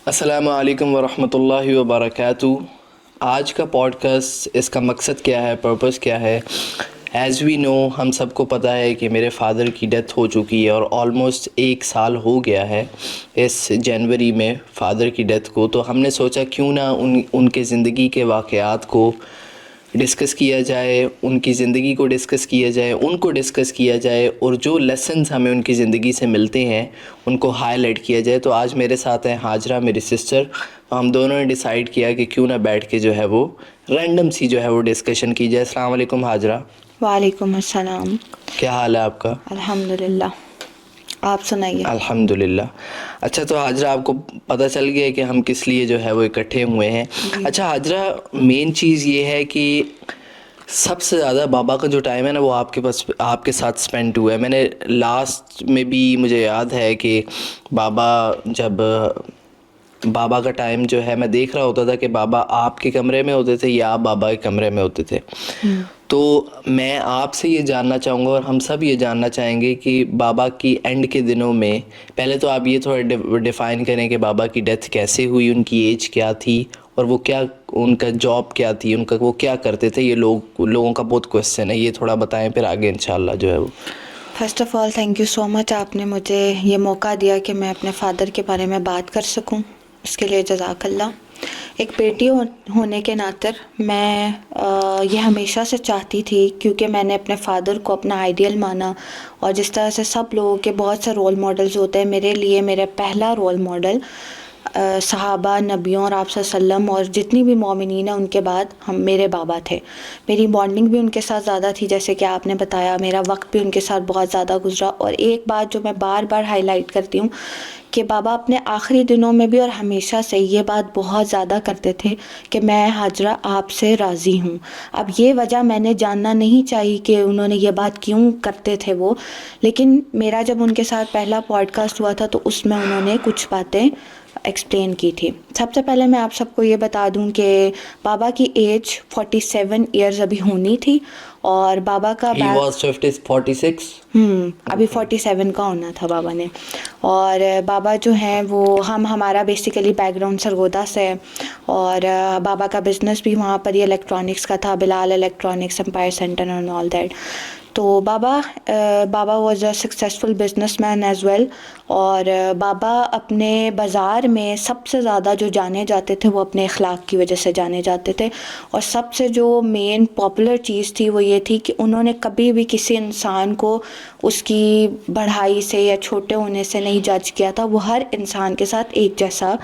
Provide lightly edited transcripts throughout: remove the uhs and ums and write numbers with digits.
السلام علیکم ورحمۃ اللہ وبرکاتہ. آج کا پوڈ کاسٹ، اس کا مقصد کیا ہے، پرپس کیا ہے؟ ایز وی نو، ہم سب کو پتہ ہے کہ میرے فادر کی ڈیتھ ہو چکی ہے اور آلموسٹ 1 سال ہو گیا ہے اس جنوری میں فادر کی ڈیتھ کو. تو ہم نے سوچا کیوں نہ ان کے زندگی کے واقعات کو ڈسکس کیا جائے، ان کی زندگی کو ڈسکس کیا جائے، ان کو ڈسکس کیا جائے، اور جو لیسنز ہمیں ان کی زندگی سے ملتے ہیں ان کو ہائی لائٹ کیا جائے. تو آج میرے ساتھ ہیں حاجرہ، میری سسٹر. ہم دونوں نے ڈیسائیڈ کیا کہ کیوں نہ بیٹھ کے جو ہے وہ رینڈم سی جو ہے وہ ڈسکشن کی جائے. السلام علیکم حاجرہ. وعلیکم السلام. کیا حال ہے آپ کا؟ الحمدللہ، آپ سنائیے. الحمدللہ. اچھا، تو حاجرہ آپ کو پتہ چل گیا کہ ہم کس لیے جو ہے وہ اکٹھے ہوئے ہیں. اچھا حاجرہ، مین چیز یہ ہے کہ سب سے زیادہ بابا کا جو ٹائم ہے نا وہ آپ کے ساتھ سپینڈ ہوا ہے. میں نے لاسٹ میں بھی مجھے یاد ہے کہ بابا کا ٹائم جو ہے میں دیکھ رہا ہوتا تھا کہ بابا آپ کے کمرے میں ہوتے تھے یا آپ بابا کے کمرے میں ہوتے تھے. تو میں آپ سے یہ جاننا چاہوں گا اور ہم سب یہ جاننا چاہیں گے کہ بابا کی اینڈ کے دنوں میں پہلے تو آپ یہ تھوڑا ڈیفائن کریں کہ بابا کی ڈیتھ کیسے ہوئی، ان کی ایج کیا تھی، اور وہ کیا، ان کا جاب کیا تھی، وہ کیا کرتے تھے. یہ لوگوں کا بہت کوسچن ہے، یہ تھوڑا بتائیں، پھر آگے انشاءاللہ جو ہے وہ. First of all thank you so much, آپ نے مجھے یہ موقع دیا کہ میں اپنے فادر کے بارے میں بات کر سکوں، اس کے لیے جزاک اللہ. ایک بیٹی ہونے کے ناطے میں یہ ہمیشہ سے چاہتی تھی، کیونکہ میں نے اپنے فادر کو اپنا آئیڈیل مانا، اور جس طرح سے سب لوگوں کے بہت سے رول ماڈلز ہوتے ہیں، میرے لیے میرا پہلا رول ماڈل صحابہ، نبیوں اور آپ صلی اللہ علیہ وسلم اور جتنی بھی مومنین ہیں ان کے بعد میرے بابا تھے. میری بانڈنگ بھی ان کے ساتھ زیادہ تھی، جیسے کہ آپ نے بتایا، میرا وقت بھی ان کے ساتھ بہت زیادہ گزرا. اور ایک بات جو میں بار بار ہائی لائٹ کرتی ہوں کہ بابا اپنے آخری دنوں میں بھی اور ہمیشہ سے یہ بات بہت زیادہ کرتے تھے کہ میں حاجرہ آپ سے راضی ہوں. اب یہ وجہ میں نے جاننا نہیں چاہی کہ انہوں نے یہ بات کیوں کرتے تھے وہ، لیکن میرا جب ان کے ساتھ پہلا پوڈ کاسٹ ہوا تھا تو اس میں انہوں نے کچھ باتیں ایکسپلین کی تھی. سب سے پہلے میں آپ سب کو یہ بتا دوں کہ بابا کی ایج 47 ایئرز ابھی ہونی تھی، اور بابا کا He was 46. ابھی 47 کا ہونا تھا بابا نے. اور بابا جو ہیں وہ ہمارا بیسیکلی بیک گراؤنڈ سرگودا سے ہے، اور بابا کا بزنس بھی وہاں پر ہی الیکٹرانکس کا تھا، Bilal electronics, empire centre and all that. تو بابا was a successful businessman as well. اور بابا اپنے بازار میں سب سے زیادہ جو جانے جاتے تھے وہ اپنے اخلاق کی وجہ سے جانے جاتے تھے. اور سب سے جو مین پاپولر چیز تھی وہ یہ تھی کہ انہوں نے کبھی بھی کسی انسان کو اس کی بڑھائی سے یا چھوٹے ہونے سے نہیں جج کیا تھا. وہ ہر انسان کے ساتھ ایک جیسا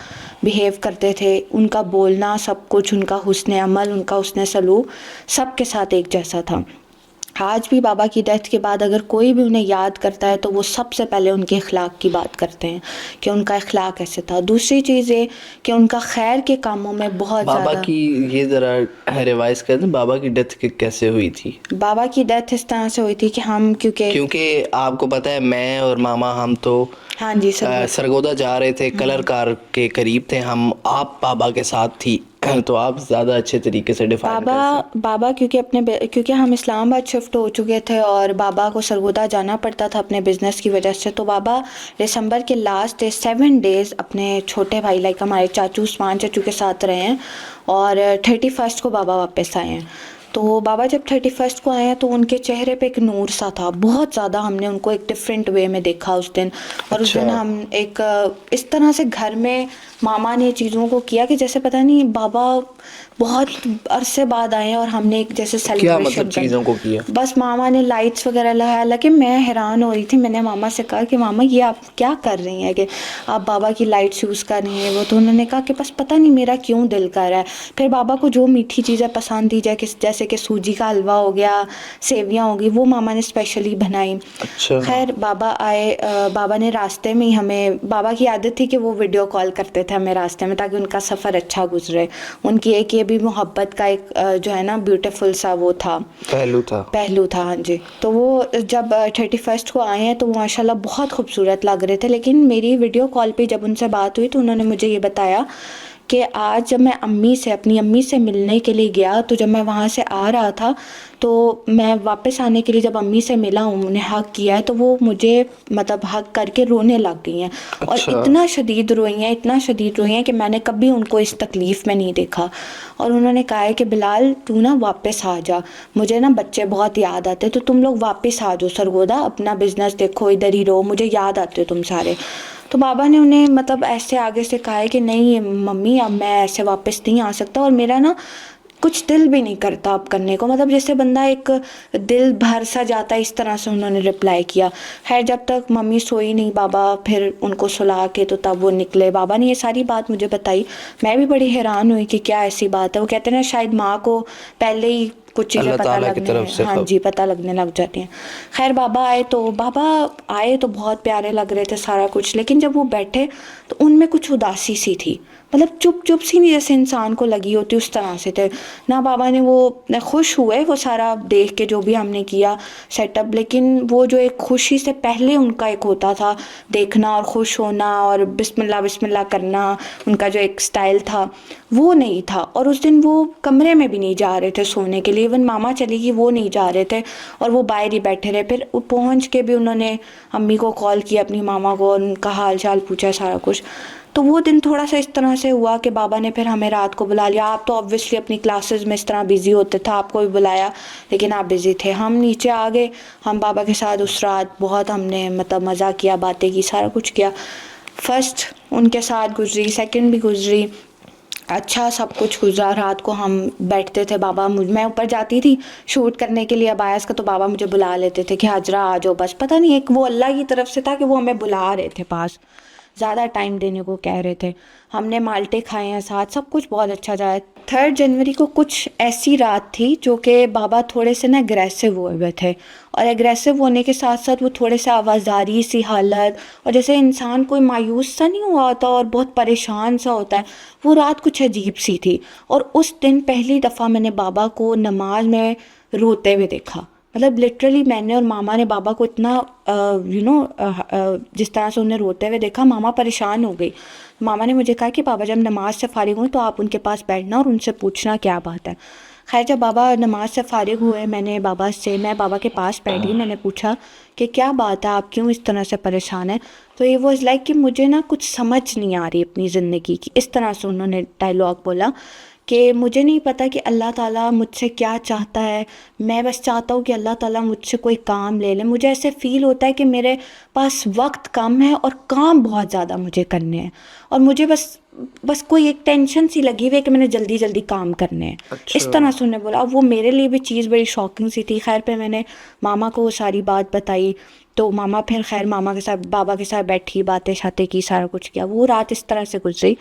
بیہیو کرتے تھے. ان کا بولنا، سب کچھ، ان کا حسن عمل، ان کا حسن سلوک سب کے ساتھ ایک جیسا تھا. آج بھی بابا کی ڈیتھ کے بعد اگر کوئی بھی انہیں یاد کرتا ہے تو وہ سب سے پہلے ان کے اخلاق کی بات کرتے ہیں کہ ان کا اخلاق کیسے تھا. دوسری چیز یہ کہ ان کا خیر کے کاموں میں بہت زیادہ. بابا کی یہ ذرا ریوائز کر دیں، بابا کی ڈیتھ کیسے ہوئی تھی؟ بابا کی ڈیتھ اس طرح سے ہوئی تھی کہ ہم کیونکہ آپ کو پتہ ہے میں اور ماما ہم تو ہاں جی سرگودا جا رہے تھے، کلر کار کے قریب تھے ہم، آپ بابا کے ساتھ تھی، تو آپ زیادہ اچھے طریقے سے ڈیفائن کر سکتے. بابا کیونکہ ہم اسلام آباد شفٹ ہو چکے تھے اور بابا کو سرگودا جانا پڑتا تھا اپنے بزنس کی وجہ سے. تو بابا دسمبر کے لاسٹ 7 days اپنے چھوٹے بھائی لائک ہمارے چاچو عثمان چاچو کے ساتھ رہے ہیں، اور 31 کو بابا واپس آئے ہیں. تو بابا جب 31 کو آئے ہیں تو ان کے چہرے پہ ایک نور سا تھا بہت زیادہ. ہم نے ان کو ایک ڈفرینٹ وے میں دیکھا اس دن. اور اس دن ہم ایک اس طرح سے گھر میں ماما نے چیزوں کو کیا کہ جیسے پتہ نہیں بابا بہت عرصے بعد آئے ہیں اور ہم نے ایک جیسے سیلیبریشن چیزوں کو کیا. بس ماما نے لائٹس وغیرہ لگایا. حالانکہ میں حیران ہو رہی تھی، میں نے ماما سے کہا کہ ماما یہ آپ کیا کر رہی ہیں کہ آپ بابا کی لائٹس یوز کر رہی ہیں. وہ تو انہوں نے کہا کہ بس پتہ نہیں میرا کیوں دل کر رہا ہے. پھر بابا کو جو میٹھی چیزیں پسند تھی جیسے کہ سوجی کا حلوہ ہو گیا، سیویاں ہو گئی، وہ ماما نے اسپیشلی بنائی. خیر بابا آئے، بابا نے راستے میں ہمیں، بابا کی عادت تھی کہ وہ ویڈیو کال کرتے تھے ہمیں راستے میں تاکہ ان کا سفر اچھا گزرے. ان کی ایک یہ بھی محبت کا ایک جو ہے نا بیوٹیفل سا وہ تھا، پہلو تھا. ہاں جی. تو وہ جب 31 کو آئے ہیں تو وہ ماشاءاللہ بہت خوبصورت لگ رہے تھے. لیکن میری ویڈیو کال پہ جب ان سے بات ہوئی تو انہوں نے مجھے یہ بتایا کہ آج جب میں اپنی امی سے ملنے کے لیے گیا تو جب میں وہاں سے آ رہا تھا تو میں واپس آنے کے لیے جب امی سے ملا ہوں, انہیں حق کیا ہے, تو وہ مجھے مطلب حق کر کے رونے لگ گئی ہیں. اور اتنا شدید روئی ہیں کہ میں نے کبھی ان کو اس تکلیف میں نہیں دیکھا. اور انہوں نے کہا ہے کہ بلال تو نا واپس آ جا, مجھے نا بچے بہت یاد آتے, تو تم لوگ واپس آ جاؤ سرگودا, اپنا بزنس دیکھو, ادھر ہی رہو, مجھے یاد آتے ہو تم سارے. تو بابا نے انہیں مطلب ایسے آگے سے کہا ہے کہ نہیں ممی اب میں ایسے واپس نہیں آ سکتا, اور میرا نا کچھ دل بھی نہیں کرتا اب کرنے کو, مطلب جیسے بندہ ایک دل بھر سا جاتا ہے, اس طرح سے انہوں نے رپلائی کیا. خیر جب تک ممی سوئی نہیں, بابا پھر ان کو سلا کے تو تب وہ نکلے. بابا نے یہ ساری بات مجھے بتائی, میں بھی بڑی حیران ہوئی کہ کیا ایسی بات ہے. وہ کہتے ہیں شاید ماں کو پہلے ہی کچھ چیزیں پتہ لگنے, ہاں جی پتہ لگنے لگ جاتی ہیں. خیر بابا آئے تو بہت پیارے لگ رہے تھے سارا کچھ, لیکن جب وہ بیٹھے تو ان میں کچھ اداسی سی تھی, مطلب چپ سی نہیں جیسے انسان کو لگی ہوتی, اس طرح سے تھے. نہ بابا نے وہ خوش ہوئے وہ سارا دیکھ کے جو بھی ہم نے کیا سیٹ اپ, لیکن وہ جو ایک خوشی سے پہلے ان کا ایک ہوتا تھا دیکھنا اور خوش ہونا اور بسم اللہ کرنا, ان کا جو ایک سٹائل تھا وہ نہیں تھا. اور اس دن وہ کمرے میں بھی نہیں جا رہے تھے سونے کے لیے, ایون ماما چلی گئی وہ نہیں جا رہے تھے, اور وہ باہر ہی بیٹھے رہے. پھر پہنچ کے بھی انہوں نے امی کو کال کیا, اپنی ماما کو, ان کا حال چال پوچھا سارا کچھ. تو وہ دن تھوڑا سا اس طرح سے ہوا کہ بابا نے پھر ہمیں رات کو بلا لیا. آپ تو obviously اپنی کلاسز میں اس طرح بیزی ہوتے تھے, آپ کو بھی بلایا لیکن آپ بیزی تھے. ہم نیچے آ گئے, ہم بابا کے ساتھ اس رات بہت ہم نے مطلب مزہ کیا, باتیں کی, سارا کچھ کیا. فرسٹ ان کے ساتھ گزری, سیکنڈ بھی گزری, اچھا سب کچھ گزرا. رات کو ہم بیٹھتے تھے, بابا میں اوپر جاتی تھی شوٹ کرنے کے لیے ابایاز کا, تو بابا مجھے بلا لیتے تھے کہ حاجرہ آ جاؤ. بس پتہ نہیں ایک وہ اللہ کی طرف سے تھا کہ وہ ہمیں بلا رہے تھے پاس, زیادہ ٹائم دینے کو کہہ رہے تھے. ہم نے مالٹے کھائے ہیں ساتھ, سب کچھ بہت اچھا جائے. 3 جنوری کو کچھ ایسی رات تھی جو کہ بابا تھوڑے سے نا اگریسو ہوئے تھے, اور اگریسو ہونے کے ساتھ ساتھ وہ تھوڑے سے آوازاری سی حالت, اور جیسے انسان کوئی مایوس سا نہیں ہوا ہوتا اور بہت پریشان سا ہوتا ہے, وہ رات کچھ عجیب سی تھی. اور اس دن پہلی دفعہ میں نے بابا کو نماز میں روتے ہوئے دیکھا. مطلب لٹرلی میں نے اور ماما نے بابا کو اتنا جس طرح سے انہیں روتے ہوئے دیکھا, ماما پریشان ہو گئی. ماما نے مجھے کہا کہ بابا جب نماز سے فارغ ہوئیں تو آپ ان کے پاس بیٹھنا اور ان سے پوچھنا کیا بات ہے. خیر جب بابا نماز سے فارغ ہوئے, میں بابا کے پاس بیٹھی, میں نے پوچھا کہ کیا بات ہے, آپ کیوں اس طرح سے پریشان ہیں. تو یہ واز لائک کہ مجھے نا کچھ سمجھ نہیں آ رہی اپنی زندگی کی, اس طرح سے انہوں نے ڈائلاگ بولا کہ مجھے نہیں پتہ کہ اللہ تعالیٰ مجھ سے کیا چاہتا ہے. میں بس چاہتا ہوں کہ اللہ تعالیٰ مجھ سے کوئی کام لے لے. مجھے ایسے فیل ہوتا ہے کہ میرے پاس وقت کم ہے اور کام بہت زیادہ مجھے کرنے ہیں, اور مجھے بس کوئی ایک ٹینشن سی لگی ہوئی ہے کہ میں نے جلدی کام کرنے ہیں. اس طرح سے انہیں بولا. وہ میرے لیے بھی چیز بڑی شاکنگ سی تھی. خیر پہ میں نے ماما کو وہ ساری بات بتائی, تو ماما پھر خیر ماما کے ساتھ بابا کے ساتھ بیٹھی, باتیں شاتیں کی, سارا کچھ کیا. وہ رات اس طرح سے گزری.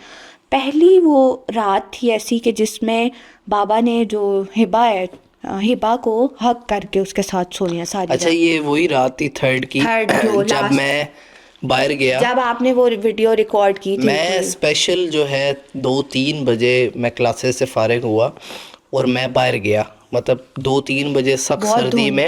پہلی وہ رات تھی ایسی کہ جس میں بابا نے جو ہبا کو حق کر کے اس کے ساتھ سونیا ساری. اچھا یہ وہی رات تھی 3rd کی, جب میں باہر گیا, جب آپ نے وہ ویڈیو ریکارڈ کی تھی. میں اسپیشل جو ہے 2-3 بجے میں کلاسز سے فارغ ہوا اور میں باہر گیا. مطلب 2-3 بجے سخت سردی میں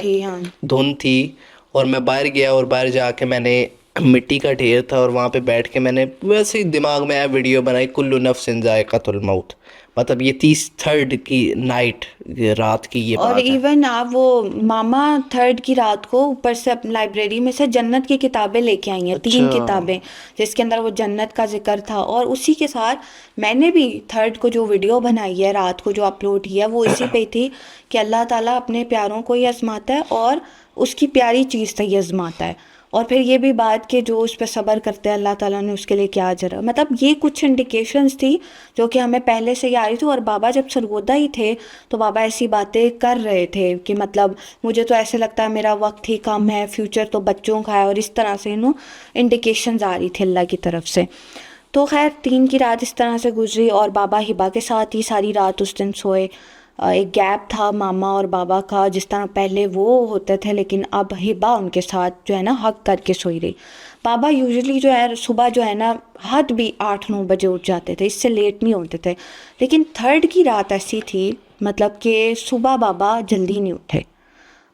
دھند تھی, اور میں باہر گیا, اور باہر جا کے میں نے مٹی کا ڈھیر تھا, اور وہاں پہ بیٹھ کے میں نے ویسے ہی دماغ میں ویڈیو بنائی, کل نفس ذائقۃ الموت. مطلب یہ 3rd کی نائٹ, رات کی یہ بات ہے. اور ایون آپ وہ ماما 3rd کی رات کو اوپر سے لائبریری میں سے جنت کی کتابیں لے کے آئی ہیں, 3 کتابیں جس کے اندر وہ جنت کا ذکر تھا. اور اسی کے ساتھ میں نے بھی 3rd کو جو ویڈیو بنائی ہے رات کو جو اپلوڈ کیا وہ اسی پہ تھی کہ اللہ تعالیٰ اپنے پیاروں کو ہی آزماتا ہے اور اس کی پیاری چیز سے ہی آزماتا ہے. اور پھر یہ بھی بات کہ جو اس پہ صبر کرتے ہیں اللہ تعالیٰ نے اس کے لیے کیا اجر ہے. مطلب یہ کچھ انڈیکیشنز تھی جو کہ ہمیں پہلے سے ہی آ رہی تھی. اور بابا جب سرگودا ہی تھے تو بابا ایسی باتیں کر رہے تھے کہ مطلب مجھے تو ایسے لگتا ہے میرا وقت ہی کم ہے, فیوچر تو بچوں کا ہے, اور اس طرح سے انڈیکیشنز آ رہی تھی اللہ کی طرف سے. تو خیر 3 کی رات اس طرح سے گزری, اور بابا ہبا کے ساتھ ہی ساری رات اس دن سوئے. ایک گیپ تھا ماما اور بابا کا, جس طرح پہلے وہ ہوتے تھے, لیکن اب ہبا ان کے ساتھ جو ہے نا حق کر کے سوئی رہی. بابا یوزلی جو ہے صبح جو ہے نا حد بھی 8-9 بجے اٹھ جاتے تھے, اس سے لیٹ نہیں ہوتے تھے. لیکن 3rd کی رات ایسی تھی مطلب کہ صبح بابا جلدی نہیں اٹھے.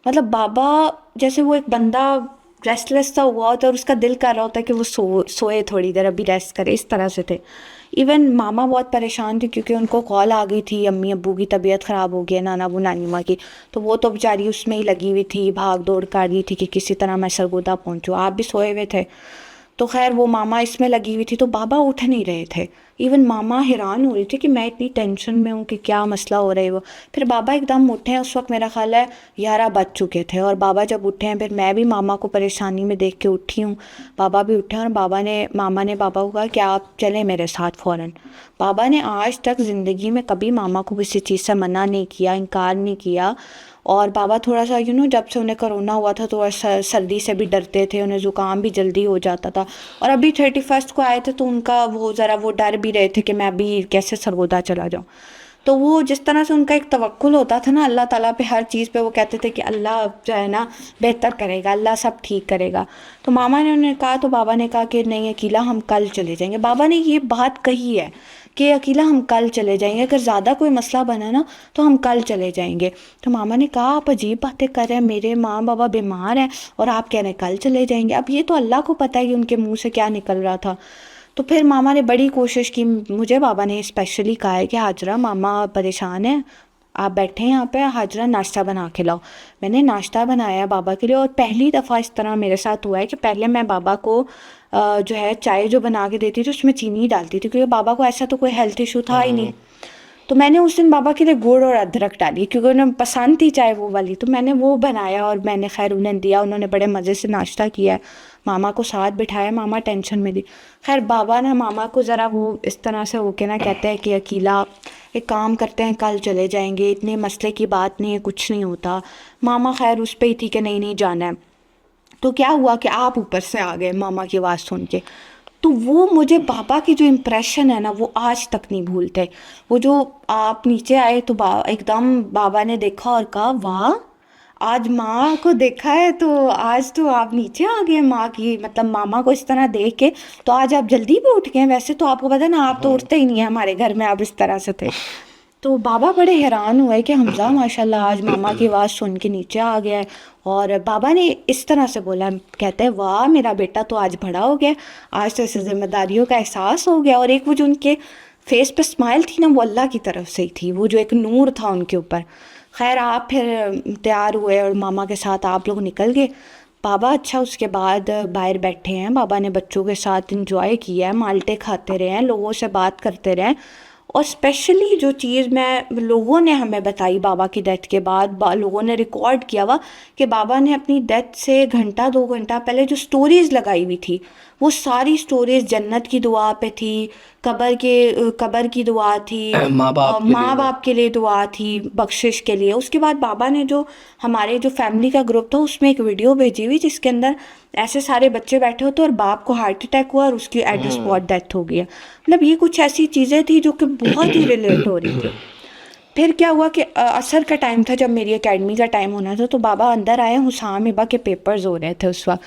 مطلب بابا جیسے وہ ایک بندہ ریسٹلیس سا ہوا ہوتا ہے اور اس کا دل کر رہا ہوتا ہے کہ وہ سوئے تھوڑی دیر, ابھی ریسٹ کرے, اس طرح سے تھے. ایون ماما بہت پریشان تھی کیونکہ ان کو کال آ گئی تھی امی ابو کی طبیعت خراب ہو گئی ہے، نانا ابو نانی ماں کی، تو وہ تو بیچاری اس میں ہی لگی ہوئی تھی، بھاگ دوڑ کر رہی تھی کہ کسی طرح میں سرگودا پہنچوں، آپ بھی سوئے ہوئے تھے، تو خیر وہ ماما اس میں لگی ہوئی تھی، تو بابا اٹھ نہیں رہے تھے. ایون ماما حیران ہو رہی تھی کہ میں اتنی ٹینشن میں ہوں کہ کیا مسئلہ ہو رہا ہے. وہ پھر بابا ایک دم اٹھے ہیں، اس وقت میرا خیال ہے 11 بج چکے تھے، اور بابا جب اٹھے ہیں پھر میں بھی ماما کو پریشانی میں دیکھ کے اٹھی ہوں، بابا بھی اٹھے ہیں، اور ماما نے بابا کو کہا کہ آپ چلیں میرے ساتھ فوراً. بابا نے آج تک زندگی میں کبھی ماما کو کسی چیز سے منع نہیں کیا، انکار نہیں کیا. اور بابا تھوڑا سا جب سے انہیں کرونا ہوا تھا تو سردی سے بھی ڈرتے تھے، انہیں زکام بھی جلدی ہو جاتا تھا، اور ابھی 31 کو آئے تھے تو ان کا وہ ڈر بھی رہے تھے کہ میں ابھی کیسے سرگودا چلا جاؤں. تو وہ جس طرح سے ان کا ایک توکل ہوتا تھا نا اللہ تعالیٰ پہ، ہر چیز پہ وہ کہتے تھے کہ اللہ جو ہے نا بہتر کرے گا، اللہ سب ٹھیک کرے گا. تو ماما نے انہیں کہا، تو بابا نے کہا کہ نہیں عقیلہ ہم کل چلے جائیں گے. بابا نے یہ بات کہی ہے کہ عقیلہ ہم کل چلے جائیں گے، اگر زیادہ کوئی مسئلہ بنا نا تو ہم کل چلے جائیں گے. تو ماما نے کہا آپ عجیب باتیں کر رہے ہیں، میرے ماں بابا بیمار ہیں اور آپ کہہ رہے ہیں کل چلے جائیں گے. اب یہ تو اللہ کو پتہ ہے کہ ان کے منہ سے کیا نکل رہا تھا. تو پھر ماما نے بڑی کوشش کی، مجھے بابا نے اسپیشلی کہا ہے کہ حاجرہ ماما پریشان ہیں، آپ بیٹھے ہیں یہاں پہ، حاجرہ ناشتہ بنا کے لاؤ. میں نے ناشتہ بنایا بابا کے لیے، اور پہلی دفعہ اس طرح میرے ساتھ ہوا ہے کہ پہلے میں بابا کو جو ہے چائے جو بنا کے دیتی تھی اس میں چینی ہی ڈالتی تھی، کیونکہ بابا کو ایسا تو کوئی ہیلتھ ایشو تھا ہی نہیں. تو میں نے اس دن بابا کے لیے گڑ اور ادرک ڈالی کیونکہ انہیں پسند تھی چائے وہ والی، تو میں نے وہ بنایا اور میں نے خیر انہیں دیا، انہوں نے بڑے مزے سے ناشتہ کیا ہے. ماما کو ساتھ بٹھایا، ماما ٹینشن میں دی. خیر بابا نا ماما کو ذرا وہ اس طرح سے ہو کے نا کہتے ہیں کہ عقیلہ ایک کام کرتے ہیں کل چلے جائیں گے، اتنے مسئلے کی بات نہیں ہے، کچھ نہیں ہوتا. ماما خیر اس پہ ہی تھی کہ نہیں جانا ہے. تو کیا ہوا کہ آپ اوپر سے آ گئے ماما کی آواز سن کے. تو وہ مجھے بابا کی جو امپریشن ہے نا وہ آج تک نہیں بھولتے. وہ جو آپ نیچے آئے تو ایک دم بابا نے دیکھا اور کہا واہ آج ماں کو دیکھا ہے، تو آج تو آپ نیچے آ گئے ماں کی، مطلب ماما کو اس طرح دیکھ کے تو آج آپ جلدی بھی اٹھ گئے. ویسے تو آپ کو پتہ ہے نا آپ تو اٹھتے ہی نہیں ہیں ہمارے گھر میں، آپ اس طرح سے تھے. تو بابا بڑے حیران ہوئے کہ حمزہ ماشاءاللہ آج ماما کی آواز سن کے نیچے آ گیا ہے. اور بابا نے اس طرح سے بولا، کہتے ہیں واہ میرا بیٹا تو آج بڑا ہو گیا، آج تو اسے ذمہ داریوں کا احساس ہو گیا. اور ایک وہ جو ان کے فیس پہ اسمائل تھی نا وہ اللہ کی طرف سے ہی تھی، وہ جو ایک نور تھا ان کے اوپر. خیر آپ پھر تیار ہوئے اور ماما کے ساتھ آپ لوگ نکل گئے. بابا اچھا اس کے بعد باہر بیٹھے ہیں، بابا نے بچوں کے ساتھ انجوائے کیا ہے، مالٹے کھاتے رہے ہیں، لوگوں سے بات کرتے رہے. اور اسپیشلی جو چیز میں لوگوں نے ہمیں بتائی بابا کی ڈیتھ کے بعد، لوگوں نے ریکارڈ کیا ہوا کہ بابا نے اپنی ڈیتھ سے گھنٹہ 2 گھنٹہ پہلے جو سٹوریز لگائی ہوئی تھی وہ ساری سٹوریز جنت کی دعا پہ تھی، قبر کی دعا تھی، ماں باپ کے لیے دعا تھی، بخشش کے لیے. اس کے بعد بابا نے جو ہمارے جو فیملی کا گروپ تھا اس میں ایک ویڈیو بھیجی ہوئی جس کے اندر ایسے سارے بچے بیٹھے ہوتے اور باپ کو ہارٹ اٹیک ہوا اور اس کی ایٹ دی اسپاٹ ڈیتھ ہو گئی ہے. مطلب یہ کچھ ایسی چیزیں تھی جو کہ بہت ہی ریلیٹ ہو رہی تھی. پھر کیا ہوا کہ عصر کا ٹائم تھا جب میری اکیڈمی کا ٹائم ہونا تھا، تو بابا اندر آئے، حسام ہبہ کے پیپرز ہو رہے تھے اس وقت.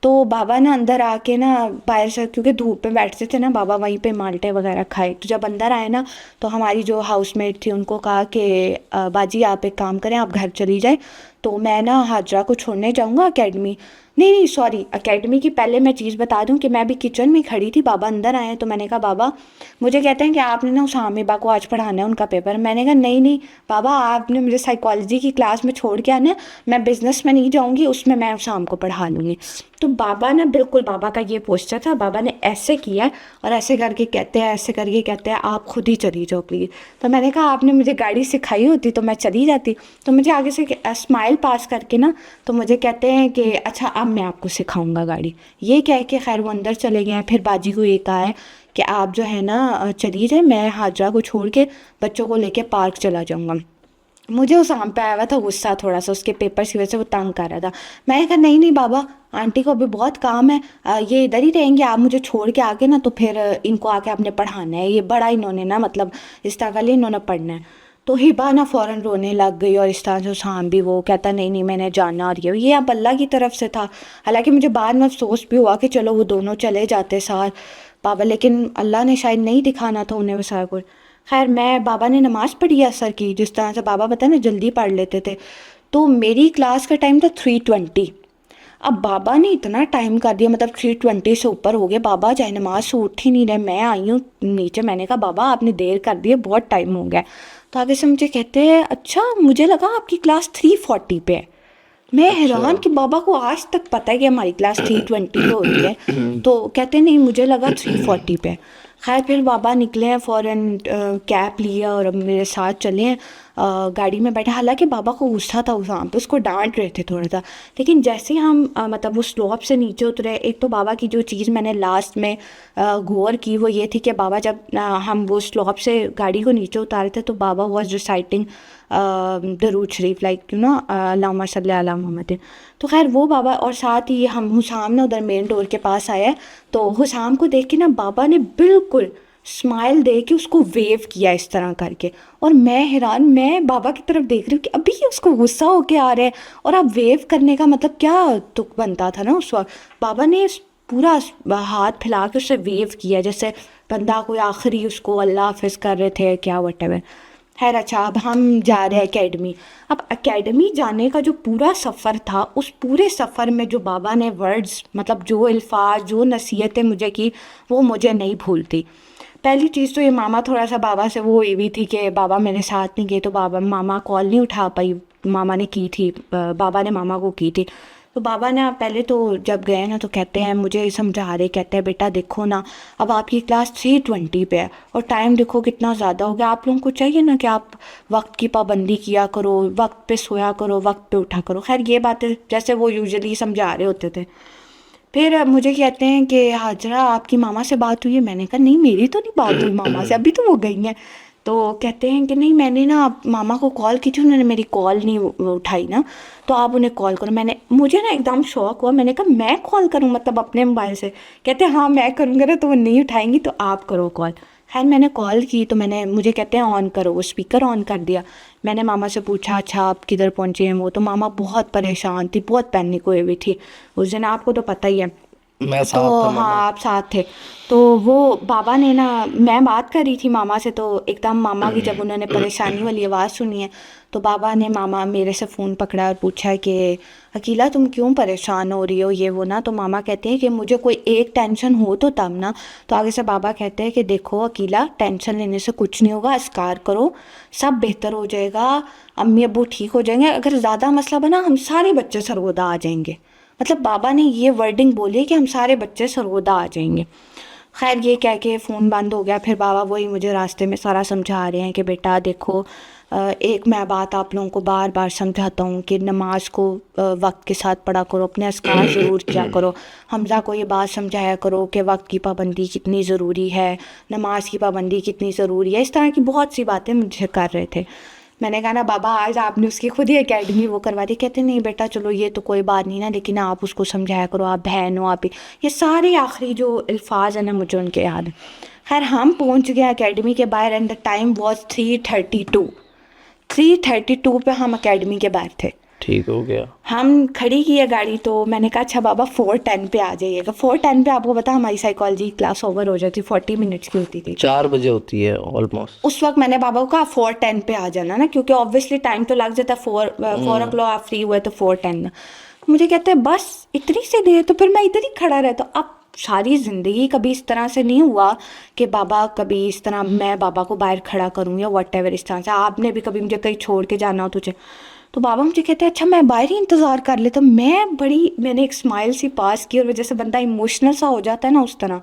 تو بابا نا اندر آ کے نا باہر سے، کیونکہ دھوپ میں بیٹھتے تھے نا بابا، وہیں پہ مالٹے وغیرہ کھائے. تو جب اندر آئے نا تو ہماری جو ہاؤس میٹ تھی ان کو کہا کہ باجی آپ ایک کام کریں، آپ گھر چلی جائیں، تو میں نا حاجرہ کو چھوڑنے جاؤں گا اکیڈمی. نہیں سوری، اکیڈمی کی پہلے میں چیز بتا دوں کہ میں بھی کچن میں کھڑی تھی، بابا اندر آئے ہیں تو میں نے کہا بابا مجھے کہتے ہیں کہ آپ نے نا حسام ہبہ کو آج پڑھانا ہے ان کا پیپر. میں نے کہا نہیں بابا آپ نے مجھے سائیکالوجی کی کلاس میں چھوڑ کے آنا ہے، میں بزنس میں نہیں جاؤں گی، اس میں حسام کو پڑھا لوں گی. تو بابا نے بالکل، بابا کا یہ پوسچر تھا، بابا نے ایسے کیا اور ایسے کر کے کہتے ہیں آپ خود ہی چلی جاؤ پلیز. تو میں نے کہا آپ نے مجھے گاڑی سکھائی ہوتی تو میں چلی جاتی. تو مجھے آگے سے اسمائل پاس کر کے نا تو مجھے کہتے ہیں کہ اچھا اب میں آپ کو سکھاؤں گا گاڑی. یہ کہہ کے خیر وہ اندر چلے گئے ہیں. پھر باجی کو یہ کہا ہے کہ آپ جو ہے نا چلی جائیں، میں حاجرہ کو چھوڑ کے بچوں کو لے کے پارک چلا جاؤں گا. مجھے حسام پہ آیا ہوا تھا غصہ تھوڑا سا، اس کے پیپرز کی وجہ سے وہ تنگ کر رہا تھا. میں نے کہا نہیں بابا آنٹی کو ابھی بہت کام ہے، یہ ادھر ہی رہیں گے، آپ مجھے چھوڑ کے آگے نا تو پھر ان کو آ کے آپ نے پڑھانا ہے، یہ بڑا انہوں نے نا مطلب اس طرح کا لے انہوں نے پڑھنا ہے. تو ہبا نا فوراً رونے لگ گئی اور اس طرح سے حسام بھی وہ کہتا نہیں میں نے جانا. اور یہ اب اللہ کی طرف سے تھا. حالانکہ مجھے بعد میں افسوس بھی ہوا کہ چلو وہ دونوں چلے جاتے ساتھ بابا، لیکن اللہ نے شاید نہیں دکھانا تھا انہیں وسائل کو. خیر بابا نے نماز پڑھی اثر کی، جس طرح سے بابا بتائیں نا جلدی پڑھ لیتے تھے. تو میری کلاس کا ٹائم تھا 3:20. اب بابا نے اتنا ٹائم کر دیا، مطلب 3:20 سے اوپر ہو گیا، بابا چاہے نماز سے اٹھ ہی نہیں رہے. میں آئی ہوں نیچے، میں نے کہا بابا آپ نے دیر کر دی ہے، بہت ٹائم ہو گیا. تو آگے سے مجھے کہتے ہیں اچھا مجھے لگا آپ کی کلاس 3:40 پہ ہے. میں حیران کہ بابا کو آج تک پتہ ہے کہ ہماری کلاس 3:20 پہ ہوتی ہے. تو کہتے نہیں مجھے لگا 3:40 پہ. خیر پھر بابا نکلے ہیں فوراً کیب لیا اور اب میرے ساتھ چلے ہیں گاڑی میں بیٹھے. حالانکہ بابا کو غصہ تھا وہاں پہ، اس کو ڈانٹ رہے تھے تھوڑا سا. لیکن جیسے ہی ہم مطلب وہ سلوپ سے نیچے اترے، ایک تو بابا کی جو چیز میں نے لاسٹ میں غور کی وہ یہ تھی کہ بابا جب ہم وہ سلوپ سے گاڑی کو نیچے اتارے تھے تو بابا واز ریسائٹنگ درود شریف لائک یو نو اللہم صلی علی محمد. تو خیر وہ بابا، اور ساتھ ہی ہم حسام نے ادھر مین ڈور کے پاس آیا ہے تو حسام کو دیکھ کے نا بابا نے بالکل اسمائل دے کے اس کو ویو کیا اس طرح کر کے. اور میں حیران، میں بابا کی طرف دیکھ رہی ہوں کہ ابھی اس کو غصہ ہو کے آ رہا ہے اور اب ویو کرنے کا مطلب کیا تک بنتا تھا نا اس وقت. بابا نے پورا ہاتھ پھیلا کے اسے ویو کیا جیسے بندہ کوئی آخری اس کو اللہ حافظ کر رہے تھے کیا وٹ ایور. خیر اچھا اب ہم جا رہے ہیں اکیڈمی. اب اکیڈمی جانے کا جو پورا سفر تھا، اس پورے سفر میں جو بابا نے ورڈز مطلب جو الفاظ جو نصیحتیں مجھے کی وہ مجھے نہیں بھولتی. پہلی چیز تو یہ ماما تھوڑا سا بابا سے وہ ہوئی تھی کہ بابا میرے ساتھ نہیں گئے، تو ماما کال نہیں اٹھا پائی. ماما نے کی تھی، بابا نے ماما کو کی تھی. تو بابا نے پہلے تو جب گئے نا تو کہتے ہیں مجھے سمجھا رہے، کہتے ہیں بیٹا دیکھو نا اب آپ کی کلاس 3:20 پہ ہے اور ٹائم دیکھو کتنا زیادہ ہو گیا. آپ لوگوں کو چاہیے نا کہ آپ وقت کی پابندی کیا کرو، وقت پہ سویا کرو، وقت پہ اٹھا کرو. خیر یہ باتیں جیسے وہ یوزلی سمجھا رہے ہوتے تھے. پھر مجھے کہتے ہیں کہ حاجرہ آپ کی ماما سے بات ہوئی ہے؟ میں نے کہا نہیں میری تو نہیں بات ہوئی ماما سے، ابھی تو وہ گئی ہیں. تو کہتے ہیں کہ نہیں میں نے نا ماما کو کال کی تھی، انہوں نے میری کال نہیں اٹھائی نا، تو آپ انہیں کال کرو. مجھے نا ایک دم شوق ہوا، میں نے کہا میں کال کروں مطلب اپنے موبائل سے؟ کہتے ہیں ہاں میں کروں گا نا تو وہ نہیں اٹھائیں گی تو آپ کرو کال. خیر میں نے کال کی تو مجھے کہتے ہیں آن کرو، وہ اسپیکر آن کر دیا. میں نے ماما سے پوچھا اچھا آپ کدھر پہنچے ہیں وہ؟ تو ماما بہت پریشان تھی، بہت پینک ہوئی ہوئی تھی اس دن، آپ کو تو پتہ ہی ہے. میں تو ساتھ تھا ہاں ماما. آپ ساتھ تھے. تو وہ بابا نے نا میں بات کر رہی تھی ماما سے تو ایک دم ماما کی جب انہوں نے پریشانی والی آواز سنی ہے تو بابا نے ماما میرے سے فون پکڑا اور پوچھا کہ عقیلہ تم کیوں پریشان ہو رہی ہو یہ وہ نا. تو ماما کہتے ہیں کہ مجھے کوئی ایک ٹینشن ہو تو تب نا. تو آگے سے بابا کہتے ہیں کہ دیکھو عقیلہ ٹینشن لینے سے کچھ نہیں ہوگا، اذکار کرو سب بہتر ہو جائے گا، امی ابو ٹھیک ہو جائیں گے. اگر زیادہ مسئلہ بنا ہم سارے بچے سرگودا آ جائیں گے. مطلب بابا نے یہ ورڈنگ بولی کہ ہم سارے بچے سرگودا آ جائیں گے. خیر یہ کہہ کے فون بند ہو گیا. پھر بابا وہی مجھے راستے میں سارا سمجھا رہے ہیں کہ بیٹا دیکھو ایک میں بات آپ لوگوں کو بار بار سمجھاتا ہوں کہ نماز کو وقت کے ساتھ پڑھا کرو، اپنے اذکار ضرور کیا کرو. حمزہ کو یہ بات سمجھایا کرو کہ وقت کی پابندی کتنی ضروری ہے، نماز کی پابندی کتنی ضروری ہے. اس طرح کی بہت سی باتیں مجھے کر رہے تھے. میں نے کہا نا بابا آج آپ نے اس کی خود ہی اکیڈمی وہ کروا دی. کہتے نہیں بیٹا چلو یہ تو کوئی بات نہیں نا، لیکن آپ اس کو سمجھایا کرو، آپ بہن ہو آپ ہی. یہ سارے آخری جو الفاظ ہیں نا مجھے ان کے یاد ہیں. خیر ہم پہنچ گئے اکیڈمی کے باہر اینڈ دا ٹائم واز 3:32 پہ ہم اکیڈمی کے باہر تھے. ٹھیک ہو گیا. ہم کھڑی کی ہے گاڑی تو میں نے کہا اچھا بابا 4:10 پہ آ جائیے گا. 4:10 پہ آپ کو پتا ہماری سائیکالوجی کلاس اوور ہو جاتی، 40 منٹس کی ہوتی تھی، 4 بجے ہوتی ہے آلموسٹ. اس وقت میں نے بابا کو کہا 4:10 پہ آ جانا نا، کیونکہ آبویسلی ٹائم تو لگ جاتا ہے 4 o'clock آپ فری ہوئے تو 4:10. مجھے کہتے ہیں بس اتنی سی دیر، تو پھر میں ادھر ہی کھڑا رہتا. اب ساری زندگی کبھی اس طرح سے نہیں ہوا کہ بابا کبھی اس طرح میں بابا کو باہر کھڑا کروں یا واٹ ایور اس طرح سے. آپ نے بھی کبھی مجھے کہیں چھوڑ کے جانا ہو تجھے تو بابا مجھے کہتے ہیں اچھا میں باہر ہی انتظار کر لیتا ہوں. میں نے ایک اسمائل سی پاس کی اور جیسے بندہ ایموشنل سا ہو جاتا ہے نا اس طرح.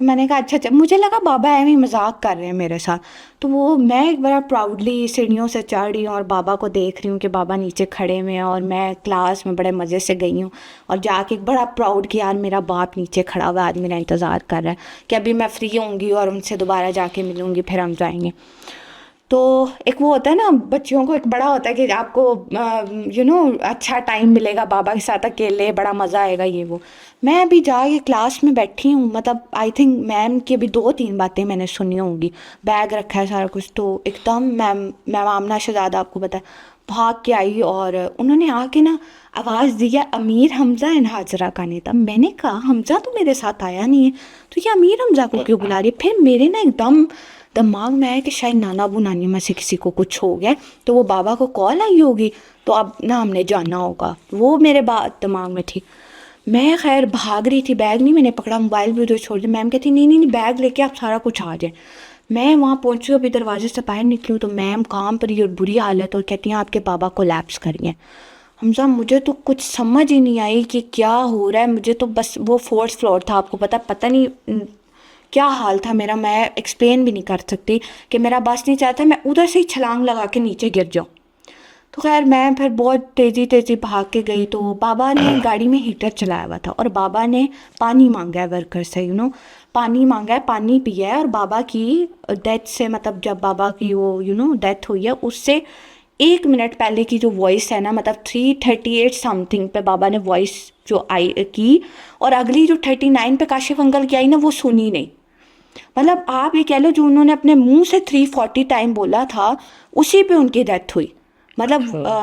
میں نے کہا اچھا مجھے لگا بابا ایویں ہی مذاق کر رہے ہیں میرے ساتھ. تو وہ میں ایک بڑا پراؤڈلی سیڑھیوں سے چڑھ رہی ہوں اور بابا کو دیکھ رہی ہوں کہ بابا نیچے کھڑے ہوئے ہیں اور میں کلاس میں بڑے مزے سے گئی ہوں اور جا کے بڑا پراؤڈ کہ یار میرا باپ نیچے کھڑا ہوا آج میرا انتظار کر رہا ہے کہ ابھی میں فری ہوں گی اور ان سے دوبارہ جا کے ملوں گی پھر ہم جائیں گے. تو ایک وہ ہوتا ہے نا بچیوں کو ایک بڑا ہوتا ہے کہ آپ کو اچھا ٹائم ملے گا بابا کے ساتھ اکیلے، بڑا مزہ آئے گا یہ وہ. میں ابھی جا کے کلاس میں بیٹھی ہوں، مطلب آئی تھنک میم کی ابھی 2-3 باتیں میں نے سنی ہوں گی. بیگ رکھا ہے سارا کچھ، تو ایک دم میم آمنہ شہزادہ آپ کو پتہ ہے بھاگ کے آئی اور انہوں نے آ کے نا آواز دی ہے امیر حمزہ اینڈ حاجرہ کا نیتا. میں نے کہا حمزہ تو میرے ساتھ آیا نہیں ہے تو یہ امیر حمزہ کو کیوں بلا رہی ہے؟ پھر میرے نا ایک دم دماغ میں آیا کہ شاید نانا ابو نانی میں سے کسی کو کچھ ہو گیا تو وہ بابا کو کال آئی ہوگی تو اب نہ ہم نے جانا ہوگا. وہ میرے بات دماغ میں تھی. میں خیر بھاگ رہی تھی, بیگ نہیں میں نے پکڑا, موبائل بھی ادھر چھوڑ دیا. میم کہتی نہیں بیگ لے کے آپ سارا کچھ آ جائیں. میں وہاں پہنچی, ابھی دروازے سے باہر نکلی ہوں تو میم کام پر ہی اور بری حالت, اور کہتی ہیں آپ کے بابا کولیپس کر گئے. حمزہ مجھے تو کچھ سمجھ ہی نہیں آئی کہ کیا ہو رہا ہے. مجھے تو بس وہ 4th فلور تھا, آپ کو پتہ نہیں کیا حال تھا میرا, میں ایکسپلین بھی نہیں کر سکتی کہ میرا بس نہیں چاہتا میں ادھر سے ہی چھلانگ لگا کے نیچے گر جاؤں. تو خیر میں پھر بہت تیزی بھاگ کے گئی, تو بابا نے گاڑی میں ہیٹر چلایا ہوا تھا اور بابا نے پانی مانگا ہے ورکر سے, پانی مانگا ہے, پانی پیا ہے. اور بابا کی ڈیتھ سے, مطلب جب بابا کی وہ ڈیتھ ہوئی ہے اس سے 1 منٹ پہلے کی جو وائس ہے نا, مطلب 3:38 سم تھنگ پہ بابا نے وائس جو آئی کی, اور اگلی جو 39 پہ کاشف انکل کی آئی نا وہ سنی نہیں. مطلب آپ یہ کہہ لو جو انہوں نے اپنے منہ سے 3:40 ٹائم بولا تھا اسی پہ ان کی ڈیتھ ہوئی. مطلب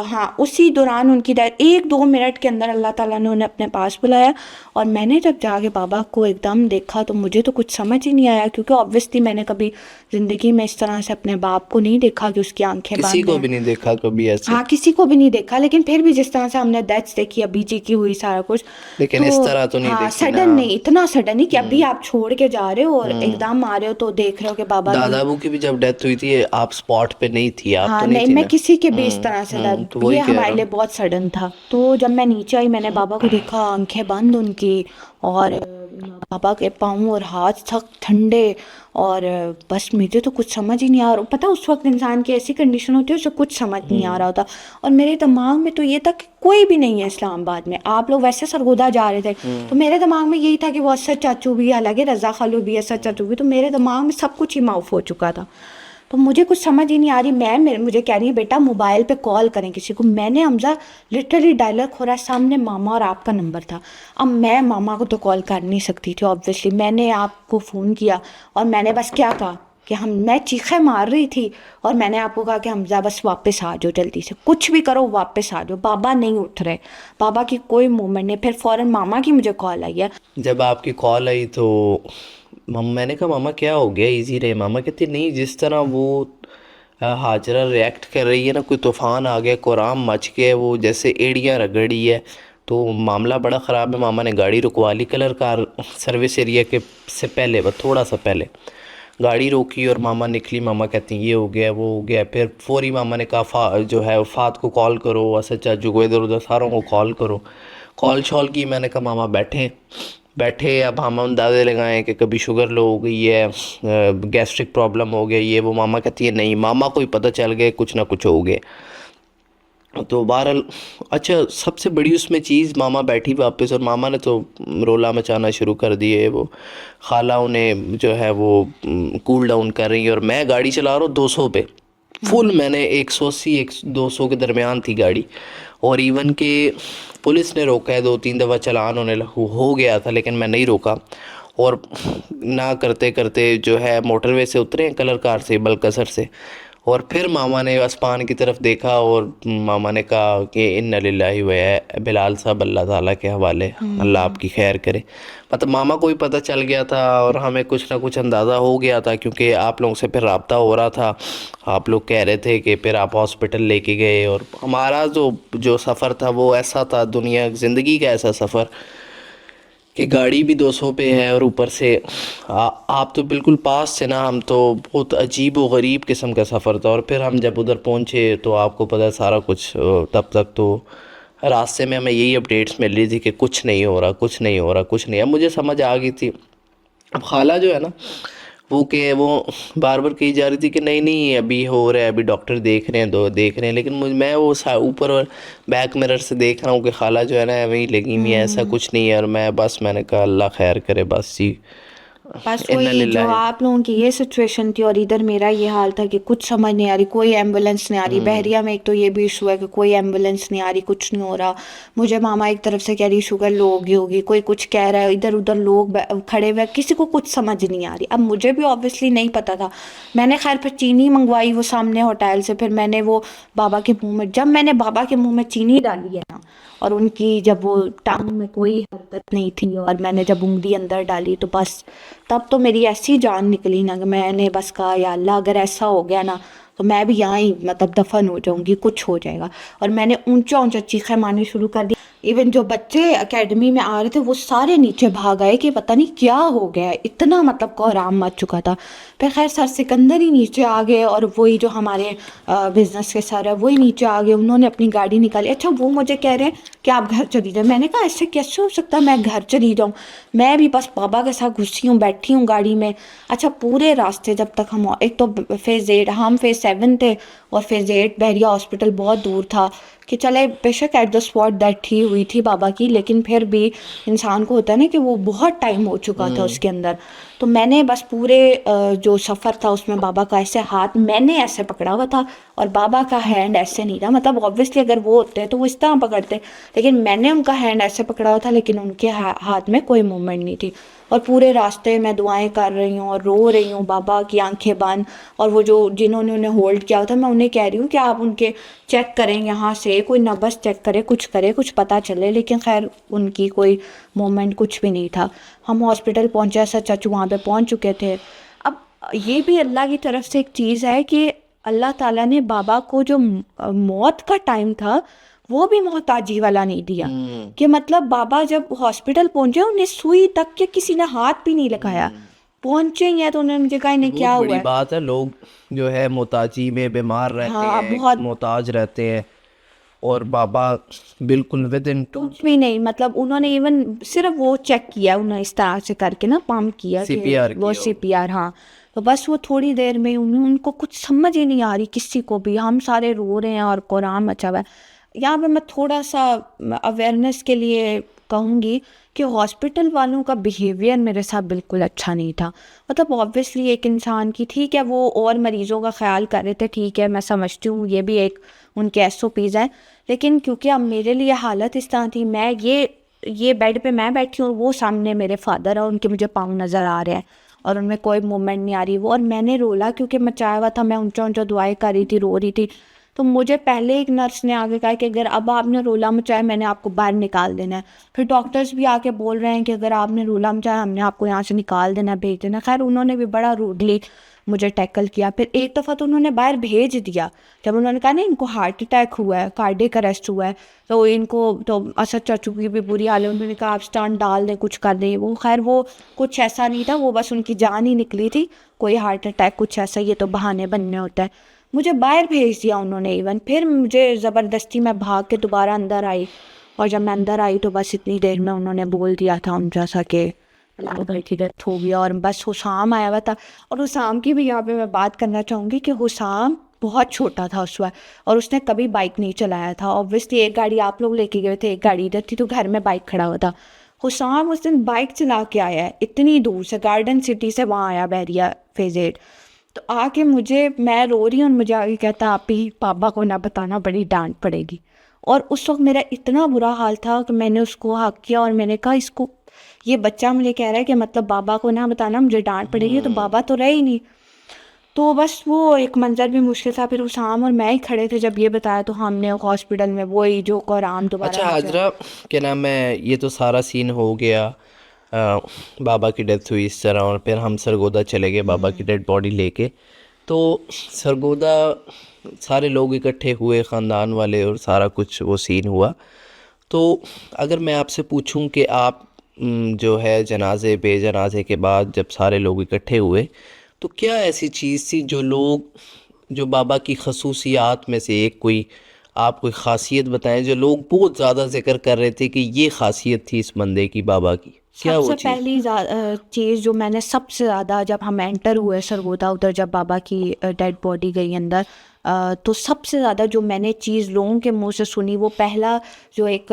ہاں اسی دوران ان کی ڈیتھ 1-2 منٹ کے اندر اللہ تعالیٰ نے انہیں اپنے پاس بلایا. اور میں نے جب جا کے بابا کو ایک دم دیکھا تو مجھے تو کچھ سمجھ ہی نہیں آیا, کیونکہ آبویسلی میں نے کبھی زندگی میں اس طرح سے اپنے باپ کو نہیں دیکھا کہ اس کی آنکھیں بند ہیں. کسی کو بھی نہیں دیکھا کبھی ایسے. ہاں کسی کو بھی نہیں دیکھا, لیکن پھر بھی جس طرح سے ہم نے ڈیتھس دیکھی ابھی جی کی ہوئی سارا کچھ, لیکن اس طرح تو نہیں ہاں دیکھی نا. سڈن نہیں, اتنا سڈن نہیں کہ ابھی آپ چھوڑ کے جا رہے ہو اور ایک دم آ رہے ہو تو دیکھ رہے ہو کہ بابا دادا ابو کی بھی جب ڈیتھ ہوئی تھی آپ اسپاٹ پہ نہیں تھی, آپ تو ہاں نہیں نہیں تھی میں نا. کسی کے بھی اس طرح سے تو وہی یہ کہہ ہمارے رہا لیے ہوں. بہت سڈن تھا. تو جب میں نیچے آئی میں نے بابا کو دیکھا, آنکھیں بند ان کی, اور بابا کے پاؤں اور ہاتھ سخت ٹھنڈے, اور بس مجھے تو کچھ سمجھ ہی نہیں آ رہا. پتہ اس وقت انسان کی ایسی کنڈیشن ہوتی ہے اسے کچھ سمجھ نہیں آ رہا ہوتا. اور میرے دماغ میں تو یہ تھا کہ کوئی بھی نہیں ہے اسلام آباد میں, آپ لوگ ویسے سرگودا جا رہے تھے تو میرے دماغ میں یہی تھا کہ وہ اسد چاچو بھی, حالانکہ رضا خالو بھی, اسد چاچو بھی, تو میرے دماغ میں سب کچھ ہی معاف ہو چکا تھا. تو مجھے کچھ سمجھ ہی نہیں آ رہی. مجھے کہہ رہی ہے بیٹا موبائل پہ کال کریں کسی کو. میں نے حمزہ لٹرلی ڈائلر کھولا, سامنے ماما اور آپ کا نمبر تھا. اب میں ماما کو تو کال کر نہیں سکتی تھی آبویسلی, میں نے آپ کو فون کیا اور میں نے بس کیا کہا کہ میں چیخیں مار رہی تھی, اور میں نے آپ کو کہا کہ حمزہ بس واپس آ جاؤ, جلدی سے کچھ بھی کرو واپس آ جاؤ. بابا نہیں اٹھ رہے, بابا کی کوئی موومنٹ نہیں. پھر فوراً ماما کی مجھے کال آئی ہے. جب آپ کی کال آئی تو میں نے کہا ماما کیا ہو گیا, ایزی رہے. ماما کہتی نہیں, جس طرح وہ ہاجرہ ریئیکٹ کر رہی ہے نا, کوئی طوفان آ گیا, قرآن مچ گیا, وہ جیسے ایڑیاں رگڑی ہے, تو معاملہ بڑا خراب ہے. ماما نے گاڑی رکوا لی کلر کار سروس ایریا کے سے پہلے, بس تھوڑا سا پہلے گاڑی روکی اور ماما نکلی. ماما کہتی ہیں یہ ہو گیا وہ ہو گیا. پھر فوری ماما نے کہا جو ہے فات کو کال کرو, اسد چاچو کو, ادھر ادھر ساروں کو کال کرو. کال شال کی. میں نے کہا ماما بیٹھے اب ہم اندازے لگائیں کہ کبھی شوگر لو ہو گئی ہے, گیسٹرک پرابلم ہو گیا, یہ وہ. ماما کہتی ہے نہیں, ماما کو ہی پتہ چل گیا کچھ نہ کچھ ہو گیا. تو بہرحال اچھا سب سے بڑی اس میں چیز, ماما بیٹھی واپس اور ماما نے تو رولا مچانا شروع کر دیے. وہ خالہ انہیں جو ہے وہ کول ڈاؤن کر رہی ہیں, اور میں گاڑی چلا رہا ہوں 200 پہ فل. میں نے 180-200 کے درمیان تھی گاڑی, اور ایون کہ پولیس نے روکا ہے 2-3 دفعہ, چلان ہونے ہو گیا تھا, لیکن میں نہیں روکا. اور نہ کرتے کرتے جو ہے موٹر وے سے اترے ہیں کلر کار سے, بلکسر سے, اور پھر ماما نے آسمان کی طرف دیکھا اور ماما نے کہا کہ انا للہ و بلال صاحب اللہ تعالیٰ کے حوالے, اللہ آپ کی خیر کرے. مطلب ماما کو بھی پتہ چل گیا تھا اور ہمیں کچھ نہ کچھ اندازہ ہو گیا تھا, کیونکہ آپ لوگوں سے پھر رابطہ ہو رہا تھا. آپ لوگ کہہ رہے تھے کہ پھر آپ ہاسپٹل لے کے گئے, اور ہمارا جو سفر تھا وہ ایسا تھا, دنیا زندگی کا ایسا سفر کہ گاڑی بھی 200 پہ ہے, اور اوپر سے آپ تو بالکل پاس سے نا, ہم تو بہت عجیب و غریب قسم کا سفر تھا. اور پھر ہم جب ادھر پہنچے تو آپ کو پتہ ہے سارا کچھ, تب تک تو راستے میں ہمیں یہی اپڈیٹس مل رہی تھی کہ کچھ نہیں ہو رہا. اب مجھے سمجھ آ گئی تھی. اب خالہ جو ہے نا وہ بار بار کہی جا رہی تھی کہ نہیں ابھی ہو رہا ہے, ابھی ڈاکٹر دیکھ رہے ہیں, لیکن میں وہ اوپر بیک مرر سے دیکھ رہا ہوں کہ خالہ جو ہے نا وہیں لگی ہوئی ہے, ایسا کچھ نہیں ہے. اور میں نے کہا اللہ خیر کرے بس جی. بس انا وہی جو للہ. آپ لوگوں کی یہ سچویشن تھی, اور ادھر میرا یہ حال تھا کہ کچھ سمجھ نہیں آ رہی, کوئی ایمبولینس نہیں آ رہی. بحریہ میں ایک تو یہ بھی ایشو ہے کہ کوئی ایمبولینس نہیں آ رہی, کچھ نہیں ہو رہا. مجھے ماما ایک طرف سے کہہ رہی شوگر لو ہوگی, کوئی کچھ کہہ رہا ہے, ادھر ادھر لوگ کھڑے ہوئے, کسی کو کچھ سمجھ نہیں آ رہی. اب مجھے بھی آبویسلی نہیں پتا تھا. میں نے خیر پھر چینی منگوائی وہ سامنے ہوٹل سے, پھر میں نے وہ بابا کے منہ میں, جب میں نے بابا کے منہ میں چینی ڈالی ہے نا, اور ان کی جب وہ ٹانگ میں کوئی حرکت نہیں تھی, اور میں نے جب انگلی اندر ڈالی تو بس تب تو میری ایسی جان نکلی نا کہ میں نے بس کہا یا اللہ اگر ایسا ہو گیا نا تو میں بھی یہاں ہی مطلب دفن ہو جاؤں گی, کچھ ہو جائے گا. اور میں نے اونچا چیخیں مارنی شروع کر دی. ایون جو بچے اکیڈمی میں آ رہے تھے وہ سارے نیچے بھاگ آئے کہ پتہ نہیں کیا ہو گیا ہے، اتنا مطلب کوہرام مچ چکا تھا. پھر خیر سر سکندر ہی نیچے آ گئے، اور وہی جو ہمارے بزنس کے سر ہے وہی نیچے آ گئے، انہوں نے اپنی گاڑی نکالی. اچھا وہ مجھے کہہ رہے ہیں کہ آپ گھر چلی جائیں. میں نے کہا ایسے کیسے ہو سکتا ہے میں گھر چلی جاؤں، میں بھی بس بابا کے ساتھ گھسی ہوں، بیٹھی ہوں گاڑی میں. اچھا پورے راستے جب تک ہم، ایک تو فیز 8 ہم فیز 7 تھے اور فیز 8 بحریہ ہاسپٹل بہت دور تھا، کہ چلے بے شک ایٹ دا اسپاٹ ڈیتھ ہی ہوئی تھی بابا کی، لیکن پھر بھی انسان کو ہوتا ہے نا کہ وہ بہت ٹائم ہو چکا تھا اس کے اندر. تو میں نے بس پورے جو سفر تھا اس میں بابا کا ایسے ہاتھ میں نے ایسے پکڑا ہوا تھا، اور بابا کا ہینڈ ایسے نہیں تھا. مطلب آبویسلی اگر وہ ہوتے تو وہ اس طرح پکڑتے، لیکن میں نے ان کا ہینڈ ایسے پکڑا ہوا تھا، لیکن ان کے ہاتھ میں کوئی موومنٹ نہیں تھی. اور پورے راستے میں دعائیں کر رہی ہوں اور رو رہی ہوں، بابا کی آنکھیں بند. اور وہ جو جنہوں نے انہیں ہولڈ کیا تھا میں انہیں کہہ رہی ہوں کہ آپ ان کے چیک کریں، یہاں سے کوئی نبض چیک کرے، کچھ کرے، کچھ پتہ چلے. لیکن خیر ان کی کوئی مومنٹ کچھ بھی نہیں تھا. ہم ہاسپٹل پہنچے، سر چچو وہاں پہ پہنچ چکے تھے. اب یہ بھی اللہ کی طرف سے ایک چیز ہے کہ اللہ تعالیٰ نے بابا کو جو موت کا ٹائم تھا وہ بھی محتاجی والا نہیں دیا. کہ مطلب بابا جب ہاسپٹل پہنچے انہیں سوئی تک کے کسی نے ہاتھ بھی نہیں لگایا، پہنچے ہی ہیں تو انہوں نے مجھے کہا انہیں بہت کیا ہوا بڑی ہے. بات ہے. لوگ جو ہے محتاجی میں بیمار رہتے ہاں ہیں، بہت، محتاج رہتے ہیں، اور بابا بالکل ود ان کچھ بھی نہیں. مطلب انہوں نے ایون صرف وہ چیک کیا، انہوں نے اس طرح سے کر کے نا پمپ کیا سی کہ پی آر وہ کیا. سی پی آر. ہاں تو بس وہ تھوڑی دیر میں ان کو کچھ سمجھ ہی نہیں آ رہی کسی کو بھی. ہم سارے رو رہے ہیں اور قرآن مچا ہوا ہے. یہاں پہ میں تھوڑا سا اویئرنیس کے لیے کہوں گی کہ ہاسپٹل والوں کا بیہیویئر میرے ساتھ بالکل اچھا نہیں تھا. مطلب آبویسلی ایک انسان کی، ٹھیک ہے وہ اور مریضوں کا خیال کر رہے تھے، ٹھیک ہے میں سمجھتی ہوں یہ بھی ایک ان کے ایس او پیز ہیں، لیکن کیونکہ اب میرے لیے حالت اس طرح تھی، میں یہ بیڈ پہ میں بیٹھی ہوں، وہ سامنے میرے فادر ہیں، ان کے مجھے پاؤں نظر آ رہے ہیں اور ان میں کوئی موومنٹ نہیں آ رہی. وہ اور میں نے رولا کیونکہ مچایا ہوا تھا، میں اونچا اونچا دعائیں کر رہی تھی، رو رہی تھی. تو مجھے پہلے ایک نرس نے آگے کہا کہ اگر اب آپ نے رولا مچایا میں نے آپ کو باہر نکال دینا ہے. پھر ڈاکٹرز بھی آ کے بول رہے ہیں کہ اگر آپ نے رولا مچایا ہم نے آپ کو یہاں سے نکال دینا ہے، بھیج دینا. خیر انہوں نے بھی بڑا روڈلی مجھے ٹیکل کیا. پھر ایک دفعہ تو انہوں نے باہر بھیج دیا جب انہوں نے کہا نا ان کو ہارٹ اٹیک ہوا ہے، کارڈک اریسٹ ہوا ہے. تو ان کو تو اسد چچو کی بھی بری حال ہے، انہوں نے کہا آپ اسٹنٹ ڈال دیں، کچھ کر دیں. وہ خیر وہ کچھ ایسا نہیں تھا، وہ بس ان کی جان ہی نکلی تھی، کوئی ہارٹ اٹیک کچھ ایسا، یہ تو بہانے بننے ہوتا ہے. مجھے باہر بھیج دیا انہوں نے ایون. پھر مجھے زبردستی میں بھاگ کے دوبارہ اندر آئی، اور جب میں اندر آئی تو بس اتنی دیر میں انہوں نے بول دیا تھا ان جیسا کہ بھائی کی ڈیتھ ہو گیا. اور بس حسام آیا ہوا تھا. اور حسام کی بھی یہاں پہ میں بات کرنا چاہوں گی کہ حسام بہت چھوٹا تھا اس وقت، اور اس نے کبھی بائک نہیں چلایا تھا. اوبویسلی ایک گاڑی آپ لوگ لے کے گئے تھے، ایک گاڑی ادھر تھی، تو گھر میں بائک کھڑا ہوا تھا. حسام اس دن بائک چلا کے آیا ہے اتنی دور سے، گارڈن سٹی سے وہاں آیا بحریہ فیز 8. تو آ کے میں رو رہی ہوں اور مجھے آگے کہتا آپ ہی پاپا کو نہ بتانا، بڑی ڈانٹ پڑے گی. اور اس وقت میرا اتنا برا حال تھا کہ میں نے اس کو حق کیا اور میں نے کہا اس کو، یہ بچہ مجھے کہہ رہا ہے کہ مطلب بابا کو نہ بتانا مجھے ڈانٹ پڑے گی، تو بابا تو رہے ہی نہیں. تو بس وہ ایک منظر بھی مشکل تھا. پھر حسام اور میں ہی کھڑے تھے جب یہ بتایا، تو ہم نے ہاسپٹل میں وہی جو قرآن دوبارہ. اچھا حاجرہ کیا نام ہے، یہ تو سارا سین ہو گیا، بابا کی ڈیتھ ہوئی اس طرح، اور پھر ہم سرگودا چلے گئے بابا کی ڈیڈ باڈی لے کے. تو سرگودا سارے لوگ اکٹھے ہوئے، خاندان والے، اور سارا کچھ وہ سین ہوا. تو اگر میں آپ سے پوچھوں کہ آپ جو ہے جنازے بے جنازے کے بعد جب سارے لوگ اکٹھے ہوئے تو کیا ایسی چیز تھی جو بابا کی خصوصیات میں سے ایک کوئی آپ کوئی خاصیت بتائیں جو لوگ بہت زیادہ ذکر کر رہے تھے کہ یہ خاصیت تھی اس بندے کی بابا کی؟ کیا سب وہ سے چیز؟ پہلی چیز جو میں نے سب سے زیادہ جب ہم انٹر ہوئے سرگودا ادھر، جب بابا کی ڈیڈ باڈی گئی اندر، تو سب سے زیادہ جو میں نے چیز لوگوں کے منہ سے سنی، وہ پہلا جو ایک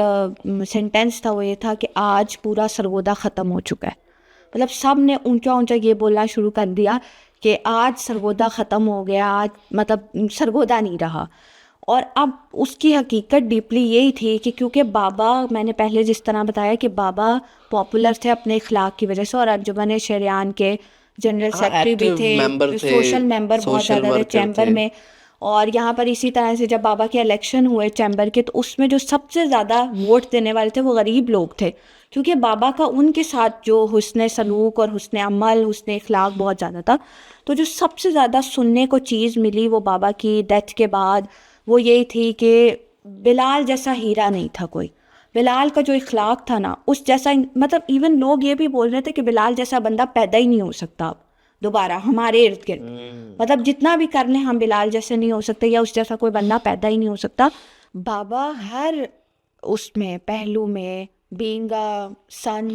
سینٹینس تھا وہ یہ تھا کہ آج پورا سرگودا ختم ہو چکا ہے. مطلب سب نے اونچا اونچا یہ بولنا شروع کر دیا کہ آج سرگودا ختم ہو گیا، آج مطلب سرگودا نہیں رہا. اور اب اس کی حقیقت ڈیپلی یہی تھی کہ کیونکہ بابا، میں نے پہلے جس طرح بتایا کہ بابا پاپولر تھے اپنے اخلاق کی وجہ سے، اور انجمن شریعان کے جنرل سیکرٹری بھی تھے، سوشل ممبر بہت زیادہ تھے چیمبر میں. اور یہاں پر اسی طرح سے جب بابا کے الیکشن ہوئے چیمبر کے، تو اس میں جو سب سے زیادہ ووٹ دینے والے تھے وہ غریب لوگ تھے، کیونکہ بابا کا ان کے ساتھ جو حسن سلوک اور حسن عمل، حسن اخلاق بہت زیادہ تھا. تو جو سب سے زیادہ سننے کو چیز ملی وہ بابا کی ڈیتھ کے بعد وہ یہی تھی کہ بلال جیسا ہیرا نہیں تھا کوئی. بلال کا جو اخلاق تھا نا اس جیسا، مطلب ایون لوگ یہ بھی بول رہے تھے کہ بلال جیسا بندہ پیدا ہی نہیں ہو سکتا اب دوبارہ ہمارے ارد گرد، مطلب جتنا بھی کر لیں ہم بلال جیسے نہیں ہو سکتے یا اس جیسا کوئی بندہ پیدا ہی نہیں ہو سکتا. بابا ہر اس میں پہلو میں being a son,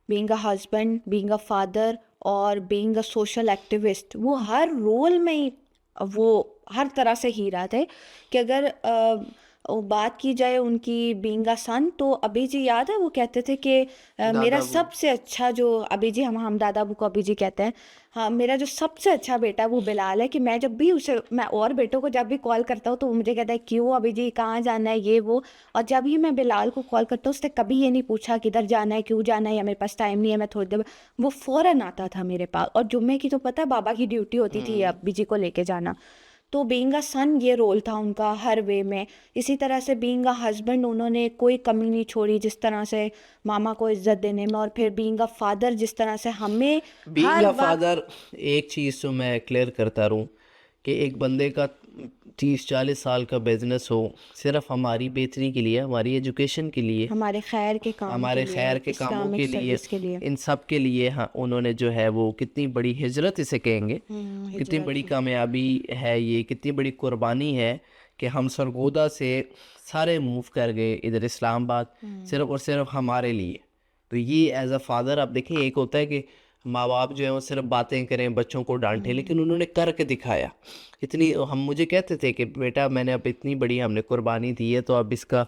being a husband, being a father اور بینگ اے سوشل ایکٹیوسٹ، وہ ہر رول میں ہی وہ ہر طرح سے ہیرا تھے. کہ اگر بات کی جائے ان کی بینگ اے سن تو ابھی جی یاد ہے وہ کہتے تھے کہ میرا سب سے اچھا جو ابھی جی ہم دادا ابو کو ابھی جی کہتے ہیں، ہاں میرا جو سب سے اچھا بیٹا وہ بلال ہے. کہ میں جب بھی اسے، میں اور بیٹوں کو جب بھی کال کرتا ہوں تو وہ مجھے کہتا ہے کیوں ابھی جی کہاں جانا ہے یہ وہ، اور جب ہی میں بلال کو کال کرتا ہوں اس نے کبھی یہ نہیں پوچھا کدھر جانا ہے، کیوں جانا ہے، یا میرے پاس ٹائم نہیں ہے میں تھوڑی دیر، وہ فوراً آتا تھا میرے پاس. اور جمعے کی تو پتہ ہے بابا کی ڈیوٹی ہوتی تھی ابھی جی کو لے کے جانا. تو بینگ اے سن یہ رول تھا ان کا ہر وے میں. اسی طرح سے بینگ اے ہسبینڈ انہوں نے کوئی کمی نہیں چھوڑی، جس طرح سے ماما کو عزت دینے میں، اور پھر بینگ اے فادر جس طرح سے ہمیں بینگ ہر اے وقت. فادر. ایک چیز تو میں کلیئر کرتا رہوں کہ ایک بندے کا 30-40 سال کا بزنس ہو صرف ہماری بہتری کے لیے، ہماری ایجوکیشن کے لیے، ہمارے خیر کے کام ہمارے کے لیے، خیر کے کاموں اسلامک کے لیے، سروس کے لیے، ان سب کے لیے ہاں انہوں نے جو ہے وہ کتنی بڑی ہجرت اسے کہیں گے، کتنی بڑی کامیابی ہے یہ، کتنی بڑی قربانی ہے کہ ہم سرگودا سے سارے موو کر گئے ادھر اسلام آباد صرف اور صرف ہمارے لیے. تو یہ ایز اے فادر آپ دیکھیں، ایک ہوتا ہے کہ ماں باپ جو ہیں وہ صرف باتیں کریں، بچوں کو ڈانٹیں، لیکن انہوں نے کر کے دکھایا. اتنی ہم مجھے کہتے تھے کہ بیٹا میں نے اب اتنی بڑی ہم نے قربانی دی ہے تو اب اس کا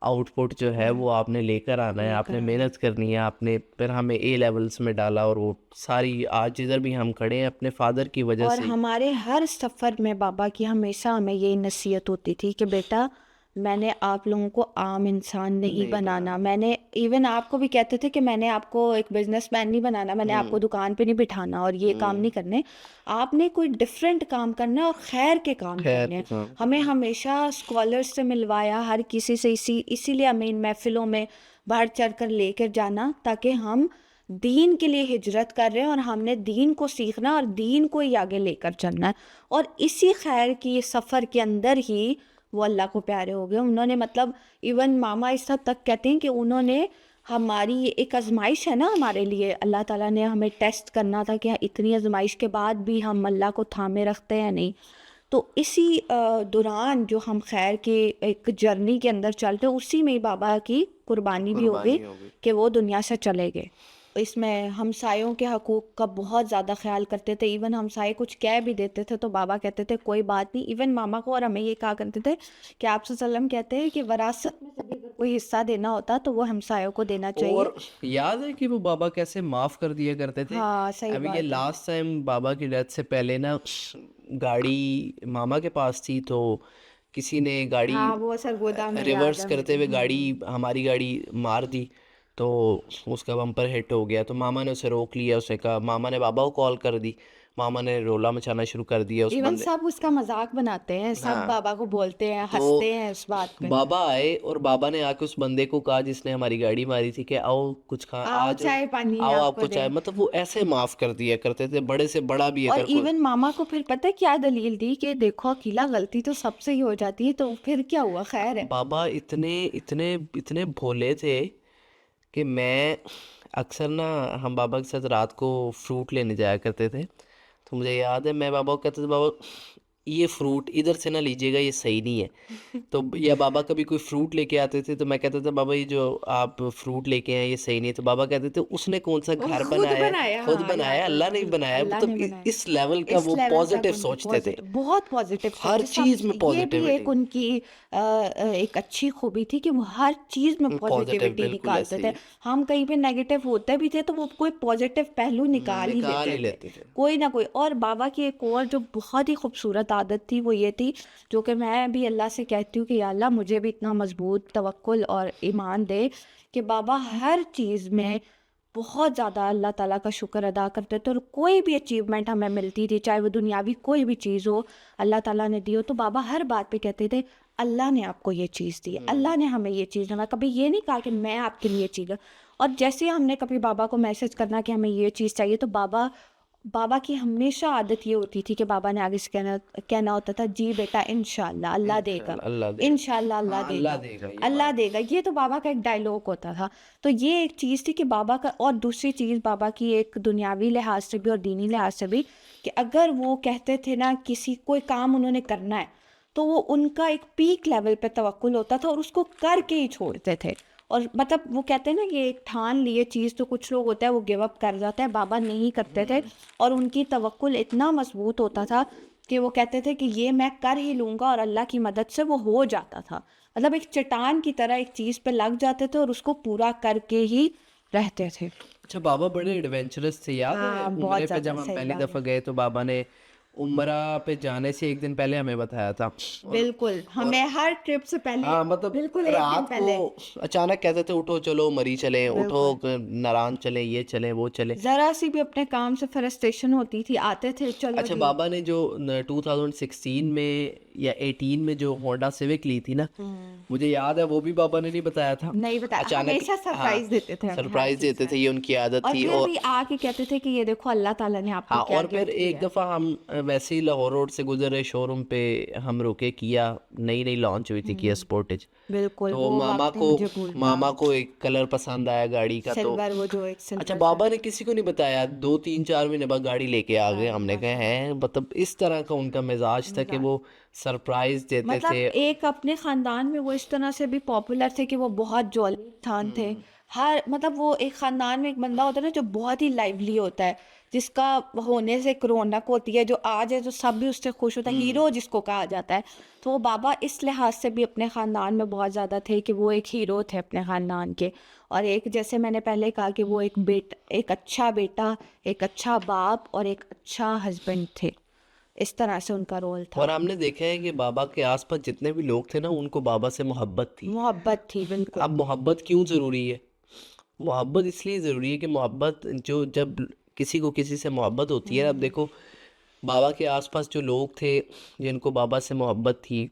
آؤٹ پٹ جو ہے وہ آپ نے لے کر آنا ہے، آپ نے محنت کرنی ہے. آپ نے پھر ہمیں اے لیولز میں ڈالا اور وہ ساری آج جدھر بھی ہم کھڑے ہیں اپنے فادر کی وجہ اور سے. ہمارے ہر سفر میں بابا کی ہمیشہ ہمیں یہ نصیحت ہوتی تھی کہ بیٹا میں نے آپ لوگوں کو عام انسان نہیں بنانا. میں نے ایون آپ کو بھی کہتے تھے کہ میں نے آپ کو ایک بزنس مین نہیں بنانا، میں نے آپ کو دکان پہ نہیں بٹھانا اور یہ کام نہیں کرنے. آپ نے کوئی ڈفرینٹ کام کرنا ہے اور خیر کے کام کرنے ہیں. ہمیں ہمیشہ اسکالرس سے ملوایا، ہر کسی سے، اسی لیے ہمیں ان محفلوں میں بڑھ چڑھ کر لے کر جانا تاکہ ہم دین کے لیے ہجرت کر رہے ہیں اور ہم نے دین کو سیکھنا اور دین کو ہی آگے لے کر چلنا ہے. اور اسی خیر کی سفر کے اندر ہی وہ اللہ کو پیارے ہو گئے. انہوں نے مطلب ایون ماما اس حد تک کہتے ہیں کہ انہوں نے ہماری ایک آزمائش ہے نا ہمارے لیے، اللہ تعالیٰ نے ہمیں ٹیسٹ کرنا تھا کہ اتنی آزمائش کے بعد بھی ہم اللہ کو تھامے رکھتے ہیں نہیں. تو اسی دوران جو ہم خیر کے ایک جرنی کے اندر چلتے اسی میں بابا کی قربانی بھی ہو گئی کہ وہ دنیا سے چلے گئے. اس میں ہمسایوں کے حقوق کا بہت زیادہ خیال کرتے تھے. ایون ہمسائے کچھ کہہ بھی دیتے تھے تو بابا کہتے تھے کوئی بات نہیں. ایون ماما کو اور ہمیں یہ کہا کرتے تھے کہ آپ صلی اللہ علیہ وسلم کہتے ہیں کہ وراثت میں سے اگر کوئی حصہ دینا ہوتا تو وہ ہمسایوں کو دینا چاہیے. اور یاد ہے کہ وہ بابا کیسے معاف کر دیا کرتے تھے. ہاں صحیح ابھی بات یہ ہے. لاسٹ ٹائم بابا کی ڈیتھ سے پہلے نا گاڑی ماما کے پاس تھی تو کسی نے گاڑی ہاں وہ سرگودا میں یاد ریورس ہے کرتے مجھے. ہوئے گاڑی ہماری گاڑی مار دی تو اس کا بمپر ہٹ ہو گیا. تو ماما نے اسے روک لیا، اسے کہا، ماما نے بابا کو کال کر دی، ماما نے رولا مچانا شروع کر دیا. اس ایون بندے سب اس کا مذاق بناتے ہیں، سب بابا کو بولتے ہیں، تو ہنستے ہیں اس بات پہ. بابا آئے اور بابا نے آ کے اس بندے کو کہا جس نے ہماری گاڑی ماری تھی کہ آؤ کچھ کھا، آؤ آج چائے پانی آؤ آپ کو کو دیں. چائے. مطلب وہ ایسے معاف کر دیا کرتے تھے، بڑے سے بڑا بھی اور اگر کوئی. ایون ماما کو پھر پتہ کیا دلیل دی کہ دیکھو اکیلا غلطی تو سب سے ہی ہو جاتی ہے تو پھر کیا ہوا، خیر ہے. بابا اتنے بھولے تھے کہ میں اکثر نا ہم بابا کے ساتھ رات کو فروٹ لینے جایا کرتے تھے تو مجھے یاد ہے میں بابا کو کہتے تھے بابا یہ فروٹ ادھر سے نہ لیجیے گا، یہ صحیح نہیں ہے. تو یا بابا کبھی کوئی فروٹ لے کے آتے تھے تو میں کہتا تھا بابا یہ جو آپ فروٹ لے کے آئے یہ صحیح نہیں ہے. تو بابا کہتے تھے اس نے کون سا گھر بنایا، خود بنایا، اللہ نے بنایا. مطلب اس لیول کا وہ پازیٹیو سوچتے تھے، بہت پازیٹیو. ہر چیز میں یہ بھی پازیٹیوٹی. ایک ان کی ایک اچھی خوبی تھی کہ وہ ہر چیز میں پازیٹیوٹی نکالتے تھے. ہم کہیں پہ نیگیٹو ہوتے بھی تھے تو وہ کوئی پازیٹیو پہلو نکال ہی لیتے تھے کوئی نہ کوئی. اور بابا کی ایک اور جو بہت ہی خوبصورت عادت تھی وہ یہ تھی، جو کہ میں بھی اللہ سے کہتی ہوں کہ یا اللہ مجھے بھی اتنا مضبوط توکل اور ایمان دے کہ بابا ہر چیز میں بہت زیادہ اللہ تعالیٰ کا شکر ادا کرتے تھے. اور کوئی بھی اچیومنٹ ہمیں ملتی تھی، چاہے وہ دنیاوی کوئی بھی چیز ہو اللہ تعالیٰ نے دی ہو، تو بابا ہر بات پہ کہتے تھے اللہ نے آپ کو یہ چیز دی، اللہ نے ہمیں یہ چیز دی. کبھی یہ نہیں کہا کہ میں آپ کے لیے چیز. اور جیسے ہم نے کبھی بابا کو میسج کرنا کہ ہمیں یہ چیز چاہیے تو بابا بابا کی ہمیشہ عادت یہ ہوتی تھی کہ بابا نے آگے سے کہنا ہوتا تھا جی بیٹا انشاءاللہ اللہ دے گا، اللہ دے گا، انشاءاللہ اللہ دے گا، اللہ دے گا، یہ اللہ دے گا. یہ تو بابا کا ایک ڈائلاگ ہوتا تھا. تو یہ ایک چیز تھی کہ بابا کا. اور دوسری چیز بابا کی ایک دنیاوی لحاظ سے بھی اور دینی لحاظ سے بھی، کہ اگر وہ کہتے تھے نا کسی کوئی کام انہوں نے کرنا ہے تو وہ ان کا ایک پیک لیول پہ توکل ہوتا تھا اور اس کو کر کے ہی چھوڑتے تھے. اور مطلب وہ کہتے ہیں نا یہ ایک ٹھان لیے چیز تو کچھ لوگ ہوتا ہے وہ گیو اپ کر جاتا ہے، بابا نہیں کرتے تھے. اور ان کی توکل اتنا مضبوط ہوتا تھا کہ وہ کہتے تھے کہ یہ میں کر ہی لوں گا، اور اللہ کی مدد سے وہ ہو جاتا تھا. مطلب ایک چٹان کی طرح ایک چیز پہ لگ جاتے تھے اور اس کو پورا کر کے ہی رہتے تھے. اچھا بابا بڑے ایڈونچرس تھے. یاد ہے ہاں، بہت عمرے پہ زیادہ، جب ہم صحیح پہلی بات ہے. دفعہ گئے تو بابا نے عمرہ پہ جانے سے ایک دن پہلے ہمیں بتایا تھا. بالکل ہمیں ہر ٹرپ سے پہلے ہاں مطلب بالکل ایک دن رات پہلے کو اچانک کہتے تھے اٹھو چلو مری چلیں، اٹھو بالکل ناران چلیں، یہ چلیں وہ چلیں. ذرا سی بھی اپنے کام سے فرسٹریشن ہوتی تھی آتے تھے چلو اچھا جی. بابا نے جو 2016 میں یا 18 میں جو ہونڈا سیوک لی تھی نا، مجھے یاد ہے وہ بھی بابا نے نہیں بتایا تھا. نہیں بتایا، اچانک ہمیشہ سرپرائز دیتے تھے ہمیں ہر سرپرائز چیز دیتے میں. تھے، یہ ان کی عادت اور تھی. پھر اور بھی آ کے کہتے تھے کہ یہ دیکھو اللہ تعالیٰ نے آپ کو ہاں، کیا اور پھر گفٹ ایک دیا. دفعہ ہم ویسے ہی لاہور روڈ سے گزرے، شو روم پہ ہم رکے، کیا نئی نئی لانچ ہوئی تھی کیا اسپورٹیج. بالکل تو وہ وقت نہیں مجھے بھولتا. ماما کو ایک کلر پسند آیا گاڑی کا. تو سلور، وہ جو ایک اچھا سلور بابا نے کسی کو نہیں بتایا، 2 3 4 مہینے بعد گاڑی لے کے آ گئے. ہم نے کہا ہیں مطلب اس طرح کا ان کا مزاج تھا کہ وہ سرپرائز دیتے مطلب تھے. ایک اپنے خاندان میں وہ اس طرح سے بھی پاپولر تھے کہ وہ بہت جولی انسان تھے. ہر مطلب وہ ایک خاندان میں ایک بندہ ہوتا ہے نا جو بہت ہی لائیولی ہوتا ہے، جس کا ہونے سے ایک رونق ہوتی ہے، جو آج ہے تو سب بھی اس سے خوش ہوتا ہے، ہیرو جس کو کہا جاتا ہے. تو وہ بابا اس لحاظ سے بھی اپنے خاندان میں بہت زیادہ تھے کہ وہ ایک ہیرو تھے اپنے خاندان کے. اور ایک جیسے میں نے پہلے کہا کہ وہ ایک اچھا بیٹا، ایک اچھا باپ اور ایک اچھا ہسبینڈ تھے. اس طرح سے ان کا رول تھا. اور ہم نے دیکھا ہے کہ بابا کے آس پاس جتنے بھی لوگ تھے نا ان کو بابا سے محبت تھی. محبت تھی بالکل. اب محبت کیوں ضروری ہے؟ محبت اس لیے ضروری ہے کہ محبت جب کسی کو کسی سے محبت ہوتی ہے. اب دیکھو بابا کے آس پاس جو لوگ تھے جن کو بابا سے محبت تھی،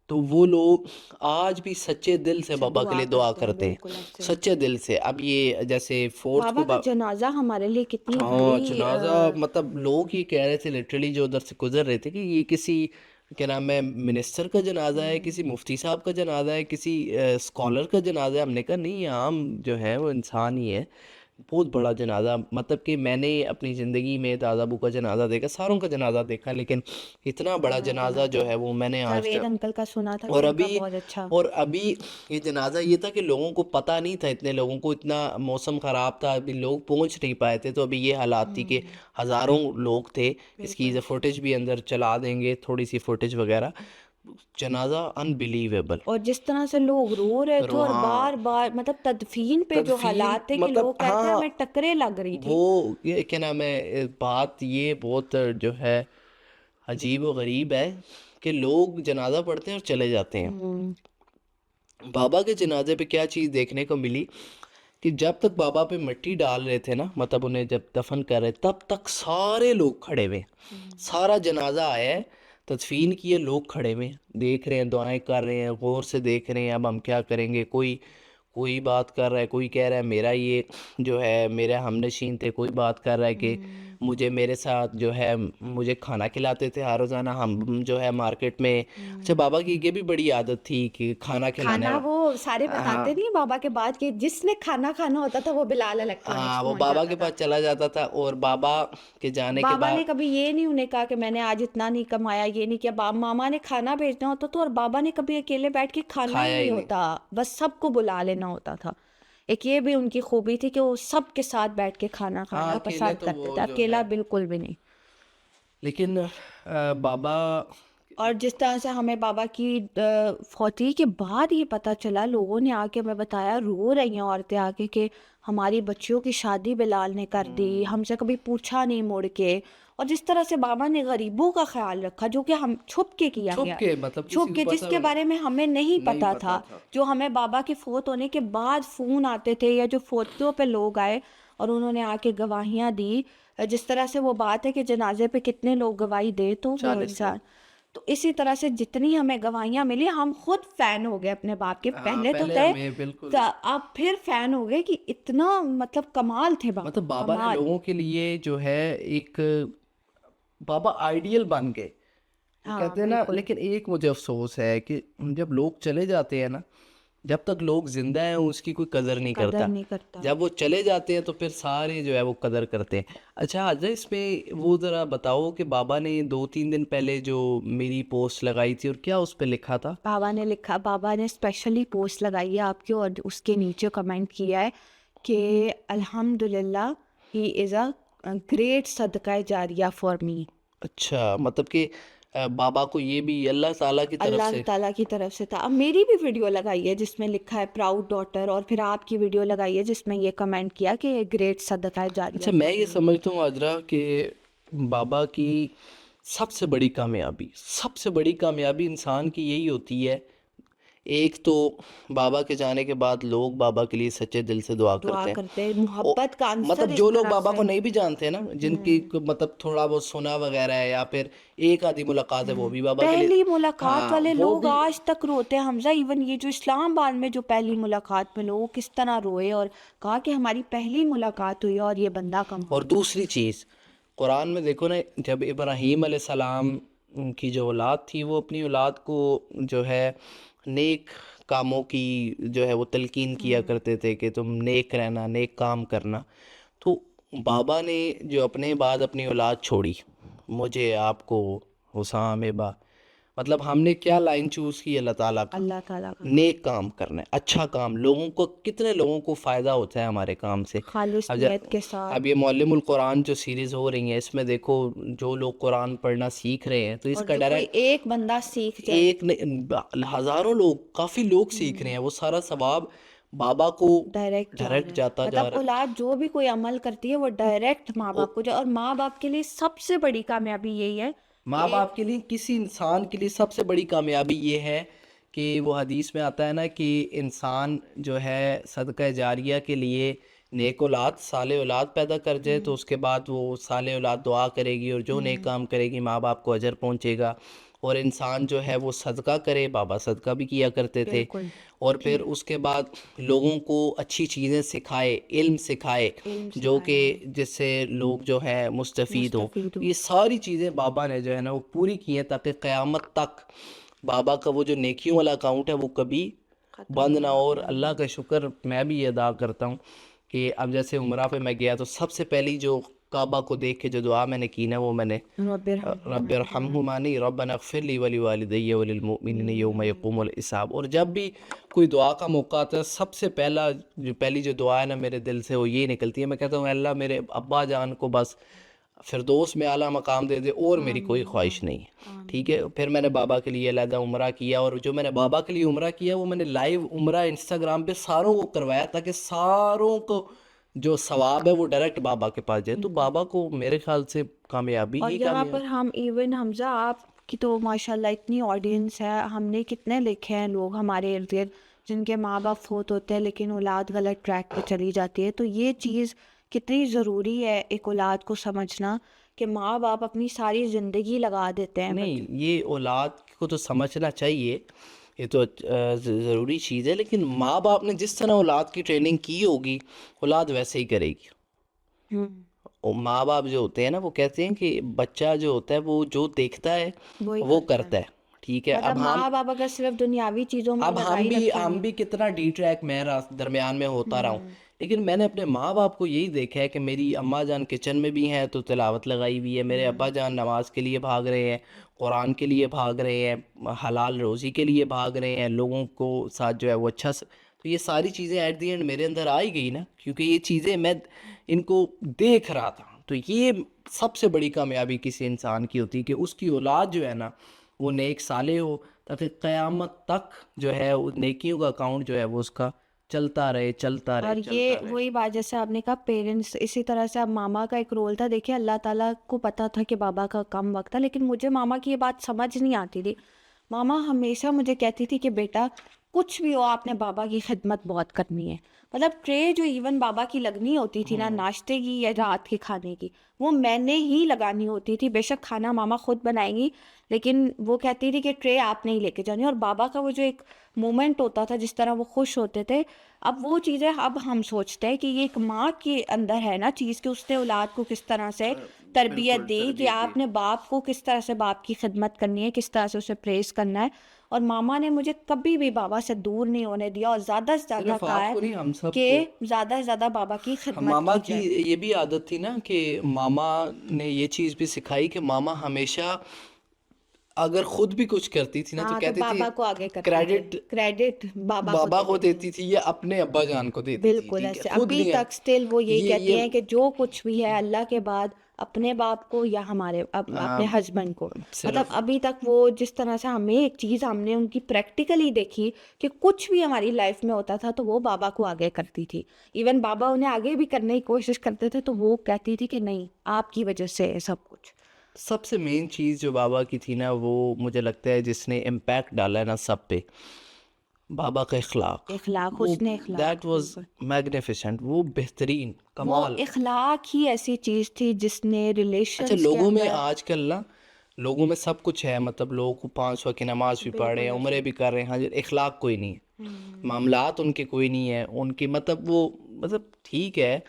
تو وہ لوگ آج بھی سچے دل سے بابا کے لیے دعا کرتے ہیں، سچے دل سے. اب یہ جیسے فورتھ بابا کو کا جنازہ ہمارے لیے کتنی ہاں بڑی جنازہ، مطلب لوگ یہ کہہ رہے تھے لٹرلی جو ادھر سے گزر رہے تھے کہ یہ کسی کیا نام ہے منسٹر کا جنازہ ہے، کسی مفتی صاحب کا جنازہ ہے، کسی اسکالر کا جنازہ ہے. ہم نے کہا نہیں، یہ عام جو ہے وہ انسان ہی ہے. بہت بڑا جنازہ، مطلب کہ میں نے اپنی زندگی میں دادا ابو کا جنازہ دیکھا، ساروں کا جنازہ دیکھا، لیکن اتنا بڑا جنازہ جو ہے وہ میں نے آج جاوید تک. انکل کا سنا تھا اور کہ ان کا ابھی بہت اچھا. اور ابھی یہ جنازہ یہ تھا کہ لوگوں کو پتہ نہیں تھا، اتنے لوگوں کو، اتنا موسم خراب تھا، ابھی لوگ پہنچ نہیں پائے تھے. تو ابھی یہ حالات تھی کہ ہزاروں لوگ تھے. اس کی فوٹیج بھی اندر چلا دیں گے، تھوڑی سی فوٹیج وغیرہ. جنازہ انبلیویبل. اور جس طرح سے لوگ رو رہے تھے اور بار بار مطلب تدفین پہ جو حالات تھے کہ لوگ کہتے ہیں ہمیں ٹکریں لگ رہی تھی. وہ یہ کیا نام ہے، بات یہ بہت جو ہے عجیب و غریب ہے کہ لوگ جنازہ پڑھتے ہیں اور چلے جاتے ہیں. بابا کے جنازے پہ کیا چیز دیکھنے کو ملی کہ جب تک بابا پہ مٹی ڈال رہے تھے نا، مطلب انہیں جب دفن کر رہے تب تک سارے لوگ کھڑے ہوئے. سارا جنازہ آیا ہے، تدفین کیے، لوگ کھڑے ہوئے دیکھ رہے ہیں، دعائیں کر رہے ہیں، غور سے دیکھ رہے ہیں اب ہم کیا کریں گے. کوئی بات کر رہا ہے، کوئی کہہ رہا ہے میرا یہ جو ہے میرے ہم نشین تھے، کوئی بات کر رہا ہے کہ میرے ساتھ جو ہے مجھے کھانا کھلاتے تھے ہر روزانہ ہم جو ہے مارکیٹ میں. اچھا بابا کی یہ بھی بڑی عادت تھی کہ کھانا کھلانا. وہ سارے بتاتے نہیں بابا کے بعد کہ جس نے کھانا کھانا ہوتا تھا وہ بلال الیکٹرانکس وہ بابا کے پاس چلا جاتا تھا. اور بابا کے جانے کے بابا بعد نے کبھی یہ نہیں انہیں کہا کہ میں نے آج اتنا نہیں کمایا، یہ نہیں کیا. ماما نے کھانا بھیجنا ہوتا تھا اور بابا نے کبھی اکیلے بیٹھ کے کھانا ہی نہیں ہوتا، بس سب کو بلا لینا ہوتا تھا. ایک یہ بھی ان کی خوبی تھی کہ وہ سب کے ساتھ بیٹھ کے کھانا کھانا پسند کرتے تھے، اکیلا بالکل بھی نہیں. لیکن بابا اور جس طرح سے ہمیں بابا کی فوتی کے بعد یہ پتہ چلا، لوگوں نے آ کے ہمیں بتایا، رو رہی ہیں عورتیں آ کے کہ ہماری بچیوں کی شادی بلال نے کر دی، ہم سے کبھی پوچھا نہیں مڑ کے. اور جس طرح سے بابا نے غریبوں کا خیال رکھا جو کہ ہم چھپ کے کیا گیا، چھپ کے، جس کے بارے میں ہمیں نہیں پتا تھا. جو ہمیں بابا کے فوت ہونے کے بعد فون آتے تھے یا جو فوتوں پہ لوگ آئے اور انہوں نے آ کے گواہیاں دی. جس طرح سے وہ بات ہے کہ جنازے پہ کتنے لوگ گواہی دے تو وہ انسان تو اسی طرح سے جتنی ہمیں گواہیاں ملی ہم خود فین ہو گئے اپنے باپ کے. پہلے تو پہلے ہمیں بالکل اب پھر فین ہو گئے کہ اتنا مطلب کمال تھے بابا. مطلب بابا نے لوگوں کے لیے جو ہے ایک بابا آئیڈیل بن گئے کہتے ہیں نا. لیکن ایک مجھے افسوس ہے کہ جب لوگ چلے جاتے ہیں نا, جب تک لوگ زندہ ہیں اس کی کوئی قدر نہیں کرتا, جب وہ چلے جاتے ہیں تو پھر سارے جو ہے وہ قدر کرتے ہیں. اچھا آج اس پہ وہ ذرا بتاؤ کہ بابا نے 2-3 دن پہلے جو میری پوسٹ لگائی تھی اور کیا اس پہ لکھا تھا؟ بابا نے اسپیشلی پوسٹ لگائی ہے آپ کی اور اس کے نیچے کمنٹ کیا ہے کہ الحمدللہ ہی از اے گریٹ صدقہ جاریہ فار می. اچھا, مطلب کہ بابا کو یہ بھی اللہ تعالیٰ کی طرف سے اللہ تعالیٰ کی طرف سے تھا. اب میری بھی ویڈیو لگائی ہے جس میں لکھا ہے پراؤڈ ڈاٹر, اور پھر آپ کی ویڈیو لگائی ہے جس میں یہ کمنٹ کیا کہ گریٹ صدقہ جاریہ. اچھا, میں یہ سمجھتا ہوں آجرا کہ بابا کی سب سے بڑی کامیابی انسان کی یہی ہوتی ہے. ایک تو بابا کے جانے کے بعد لوگ بابا کے لیے سچے دل سے دعا کرتے ہیں, محبت کا عنصر مطلب جو لوگ بابا کو نہیں بھی جانتے ہیں نا, جن کی مطلب تھوڑا بہت سنا وغیرہ ہے یا پھر ایک آدھی ملاقات ہے, وہ بھی بابا کے لیے پہلی ملاقات والے لوگ آج تک روتے ہیں حمزہ. ایون یہ جو اسلام آباد میں جو پہلی ملاقات میں لوگ کس طرح روئے اور کہا کہ ہماری پہلی ملاقات ہوئی اور یہ بندہ کم. اور دوسری چیز قرآن میں دیکھو نا, جب ابراہیم علیہ السلام کی جو اولاد تھی وہ اپنی اولاد کو جو ہے نیک کاموں کی جو ہے وہ تلقین کیا کرتے تھے کہ تم نیک رہنا, نیک کام کرنا. تو بابا نے جو اپنے بعد اپنی اولاد چھوڑی, مجھے آپ کو حسام با, مطلب ہم نے کیا لائن چوز کی اللہ تعالیٰ کا, نیک کام کرنا ہے, اچھا کام. کتنے لوگوں کو فائدہ ہوتا ہے ہمارے کام سے خالص نیت کے ساتھ. اب یہ معلم القرآن جو سیریز ہو رہی ہیں اس میں دیکھو جو لوگ قرآن پڑھنا سیکھ رہے ہیں تو اس کا ڈائریکٹ ایک بندہ سیکھ جائے, ایک ہزاروں لوگ, کافی لوگ سیکھ رہے ہیں, وہ سارا ثواب بابا کو ڈائریکٹ جاتا جا رہا ہے. مطلب اولاد جو بھی کوئی عمل کرتی ہے وہ ڈائریکٹ ماں باپ کو اور ماں باپ کے لیے سب سے بڑی کامیابی یہی ہے. ماں باپ کے لیے, کسی انسان کے لیے سب سے بڑی کامیابی یہ ہے کہ وہ حدیث میں آتا ہے نا کہ انسان جو ہے صدقہ جاریہ کے لیے نیک اولاد, صالح اولاد پیدا کر جائے تو اس کے بعد وہ صالح اولاد دعا کرے گی اور جو نیک کام کرے گی ماں باپ کو اجر پہنچے گا. اور انسان جو ہے وہ صدقہ کرے, بابا صدقہ بھی کیا کرتے تھے, اور پھر اس کے بعد لوگوں کو اچھی چیزیں سکھائے, علم سکھائے جو کہ جس سے لوگ جو ہے مستفید ہوں. یہ ساری چیزیں بابا نے جو ہے نا وہ پوری کی ہیں تاکہ قیامت تک بابا کا وہ جو نیکیوں والا اکاؤنٹ ہے وہ کبھی بند نہ ہو. اور اللہ کا شکر میں بھی یہ ادا کرتا ہوں کہ اب جیسے عمرہ پہ میں گیا تو سب سے پہلی جو کعبہ کو دیکھ کے جو دعا میں نے کی نا وہ میں نے رب ارحمہما نہیں ربنا اغفر لی ولوالدی وللمؤمنین یوم یقوم الحساب. اور جب بھی کوئی دعا کا موقع آتا ہے سب سے پہلی جو دعا ہے نا میرے دل سے وہ یہ نکلتی ہے, میں کہتا ہوں اے اللہ میرے ابا جان کو بس فردوس میں اعلیٰ مقام دے دے اور میری کوئی خواہش نہیں ہے, ٹھیک ہے. پھر میں نے بابا کے لیے علیحدہ عمرہ کیا, اور جو میں نے بابا کے لیے عمرہ کیا وہ میں نے لائیو عمرہ انسٹاگرام پہ ساروں کو کروایا تاکہ ساروں کو جو ثواب ہے وہ ڈائریکٹ بابا کے پاس جائے. تو بابا کو میرے خیال سے کامیابی اور یہاں پر ہم ایون حمزہ آپ کی تو ماشاءاللہ اتنی آڈینس ہے, ہم نے کتنے لکھے ہیں لوگ ہمارے ارد گرد جن کے ماں باپ فوت ہوتے ہیں لیکن اولاد غلط ٹریک پہ چلی جاتی ہے. تو یہ چیز کتنی ضروری ہے ایک اولاد کو سمجھنا کہ ماں باپ اپنی ساری زندگی لگا دیتے ہیں. نہیں, یہ اولاد کو تو سمجھنا چاہیے, یہ تو ضروری چیز ہے, لیکن ماں باپ نے جس طرح اولاد کی ٹریننگ کی ہوگی اولاد ویسے ہی کرے گی. ماں باپ جو ہوتے ہیں نا وہ کہتے ہیں کہ بچہ جو ہوتا ہے وہ جو دیکھتا ہے وہ کرتا ہے, ٹھیک ہے. اب ماں باپ اگر صرف دنیاوی چیزوں میں اب ہم بھی کتنا ڈی ٹریک میں درمیان میں ہوتا رہا ہوں, لیکن میں نے اپنے ماں باپ کو یہی دیکھا ہے کہ میری اماں جان کچن میں بھی ہیں تو تلاوت لگائی ہوئی ہے, میرے ابا جان نماز کے لیے بھاگ رہے ہیں, قرآن کے لیے بھاگ رہے ہیں, حلال روزی کے لیے بھاگ رہے ہیں, لوگوں کو ساتھ جو ہے وہ اچھا تو یہ ساری چیزیں ایٹ دی اینڈ میرے اندر آئی گئی نا, کیونکہ یہ چیزیں میں ان کو دیکھ رہا تھا. تو یہ سب سے بڑی کامیابی کسی انسان کی ہوتی ہے کہ اس کی اولاد جو ہے نا وہ نیک صالح ہو تاکہ قیامت تک جو ہے نیکیوں کا اکاؤنٹ جو ہے وہ اس کا چلتا رہے. اور یہ وہی بات جیسے آپ نے کہا پیرنٹس, اسی طرح سے اب ماما کا ایک رول تھا. دیکھیے اللہ تعالیٰ کو پتہ تھا کہ بابا کا کم وقت تھا, لیکن مجھے ماما کی یہ بات سمجھ نہیں آتی تھی. ماما ہمیشہ مجھے کہتی تھی کہ بیٹا کچھ بھی ہو آپ نے بابا کی خدمت بہت کرنی ہے. مطلب ٹرے جو ایون بابا کی لگنی ہوتی تھی نا ناشتے کی یا رات کے کھانے کی, وہ میں نے ہی لگانی ہوتی تھی. بے شک کھانا ماما خود بنائیں گی, لیکن وہ کہتی تھی کہ ٹرے آپ نے ہی لے کے جانی. اور بابا کا وہ جو ایک مومنٹ ہوتا تھا, جس طرح وہ خوش ہوتے تھے, اب وہ چیزیں اب ہم سوچتے ہیں کہ یہ ایک ماں کے اندر ہے نا چیز, کہ اس نے اولاد کو کس طرح سے تربیت دی, کہ آپ نے باپ کو کس طرح سے باپ کی خدمت کرنی ہے, کس طرح سے اسے پریز کرنا ہے. اور ماما نے مجھے کبھی بھی بابا سے دور نہیں ہونے دیا, اور زیادہ سے زیادہ صرف کہا آپ کو نہیں، ہے ہم سب کہ کو. زیادہ سے زیادہ بابا کی خدمت ماما کی کی جائے. یہ بھی عادت تھی نا کہ ماما نے یہ چیز بھی سکھائی کہ ماما ہمیشہ اگر خود بھی کچھ کرتی تھی نا تو ہاں, تو کہتی تھی بابا کو آگے کرتے تھے, کریڈٹ کریڈٹ بابا بابا کو دیتے تھے. دیتی تھی یا اپنے ابا جان کو دیتی تھی. بالکل ٹھیک ہے, ایسے خود ابھی نہیں ہے تک اسٹل وہ یہی کہتی یہ ہیں کہ جو کچھ بھی ہے اللہ کے بعد اپنے باپ کو یا ہمارے اپنے ہسبینڈ کو. مطلب صرف ابھی تک وہ جس طرح سے ہمیں ایک چیز ہم نے ان کی پریکٹیکلی دیکھی کہ کچھ بھی ہماری لائف میں ہوتا تھا تو وہ بابا کو آگے کرتی تھی. ایون بابا انہیں آگے بھی کرنے کی کوشش کرتے تھے تو وہ کہتی تھی کہ نہیں, آپ کی وجہ سے ہے سب کچھ. سب سے مین چیز جو بابا کی تھی نا, وہ مجھے لگتا ہے جس نے امپیکٹ ڈالا ہے نا سب پہ, بابا کا اخلاق. اخلاق, وہ حسن اخلاق. دیٹ واز میگنیفیسنٹ, وہ بہترین وہ کمال. اخلاق ہی ایسی چیز تھی جس نے اچھا, ریلیشنز کے لوگوں میں اندر. آج کل نا لوگوں میں سب کچھ ہے, مطلب لوگوں کو 500 کی نماز بھی پڑھ رہے ہیں, عمریں بھی کر رہے ہیں, اخلاق کوئی نہیں ہے, معاملات ان کے کوئی نہیں ہے, ان کی مطلب وہ مطلب ٹھیک ہے,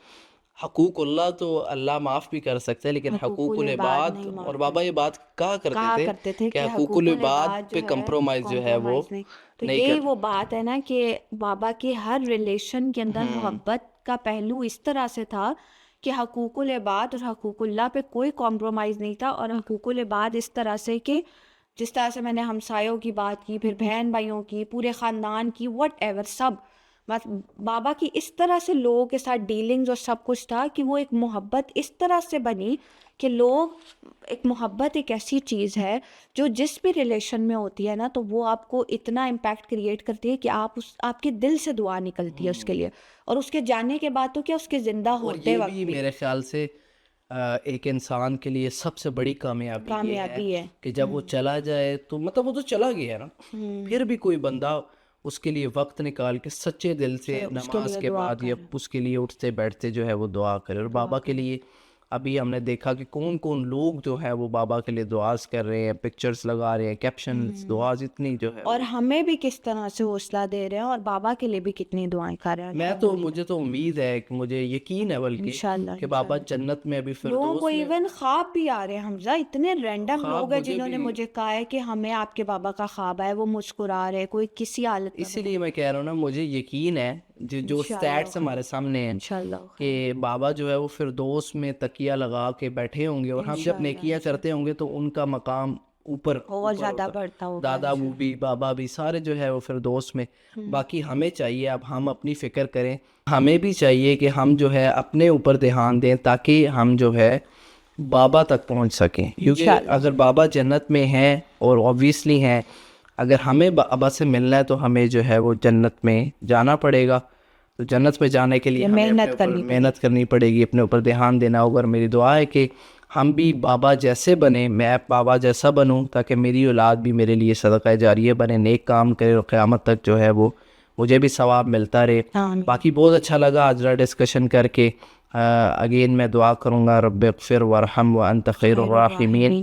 حقوق اللہ تو اللہ معاف بھی کر سکتے ہیں, لیکن حقوق العباد, نہیں معاف اور بابا یہ بات کہا کرتے تھے کہ کہ حقوق العباد العباد پہ جو ہے کمپرومائز جو ہے وہ compromise نہیں. تو نہیں یہی کر. وہ بات ہے نا کہ بابا کے ہر ریلیشن کے اندر محبت کا پہلو اس طرح سے تھا کہ حقوق العباد اور حقوق اللہ پہ کوئی کمپرومائز نہیں تھا. اور حقوق العباد اس طرح سے کہ جس طرح سے میں نے ہمسایوں کی بات کی, پھر بہن بھائیوں کی, پورے خاندان کی, وٹ ایور سب, بابا کی اس طرح سے لوگوں کے ساتھ ڈیلنگز اور سب کچھ تھا کہ وہ ایک محبت اس طرح سے بنی کہ لوگ, ایک محبت ایک ایسی چیز ہے جو جس بھی ریلیشن میں ہوتی ہے نا تو وہ آپ کو اتنا امپیکٹ کریٹ کرتی ہے کہ آپ کے دل سے دعا نکلتی ہے اس کے لیے, اور اس کے جانے کے بعد تو کیا اس کے زندہ اور ہوتے یہ وقت بھی بھی میرے خیال سے ایک انسان کے لیے سب سے بڑی کامیابی یہ ہے کہ جب وہ چلا جائے تو مطلب وہ تو چلا گیا نا, پھر بھی کوئی بندہ اس کے لیے وقت نکال کے سچے دل سے نماز کے بعد یا اس کے لیے اٹھتے بیٹھتے جو ہے وہ دعا کرے. اور بابا کے لیے ابھی ہم نے دیکھا کہ کون کون لوگ جو ہے وہ بابا کے لیے دعاز کر رہے ہیں, پکچرز لگا رہے ہیں, کیپشنز, دعاز اتنی جو ہے. اور ہمیں بھی کس طرح سے حوصلہ دے رہے ہیں, اور بابا کے لیے بھی کتنی دعائیں کر رہے ہیں. مجھے تو امید ہے کہ مجھے یقین ہے بلکہ انشاءاللہ کہ بابا جنت میں بھی لوگوں کو فردوس میں. ایون خواب بھی آ رہے ہیں حمزہ, اتنے رینڈم لوگ ہیں جنہوں نے مجھے کہا ہے کہ ہمیں آپ کے بابا کا خواب ہے, وہ مسکرا رہے, کوئی کسی حالت میں. اسی لیے میں کہہ رہا ہوں نا, مجھے یقین ہے جو سٹیٹس ہمارے سامنے ہیں انشاءاللہ کہ بابا جو ہے وہ فردوس میں تکیہ لگا کے بیٹھے ہوں گے, اور ہم جب نیکیاں کرتے ہوں گے تو ان کا مقام اوپر اور زیادہ بڑھتا ہوگا. دادا ابو بھی, بابا بھی, سارے جو ہے وہ فردوس میں. باقی ہمیں چاہیے اب ہم اپنی فکر کریں, ہمیں بھی چاہیے کہ ہم جو ہے اپنے اوپر دھیان دیں تاکہ ہم جو ہے بابا تک پہنچ سکیں. کیونکہ اگر بابا جنت میں ہیں, اور آبویسلی ہیں, اگر ہمیں بابا سے ملنا ہے تو ہمیں جو ہے وہ جنت میں جانا پڑے گا. تو جنت میں جانے کے لیے محنت کرنی پڑے گی, اپنے اوپر دھیان دینا ہوگا. اور میری دعا ہے کہ ہم بھی بابا جیسے بنیں, میں بابا جیسا بنوں, تاکہ میری اولاد بھی میرے لیے صدقہ جاریہ بنے, نیک کام کرے, اور قیامت تک جو ہے وہ مجھے بھی ثواب ملتا رہے. باقی بہت اچھا لگا آج ڈسکشن کر کے. اگین میں دعا کروں گا, رب اغفر وارحم وانت خیر الراحمین.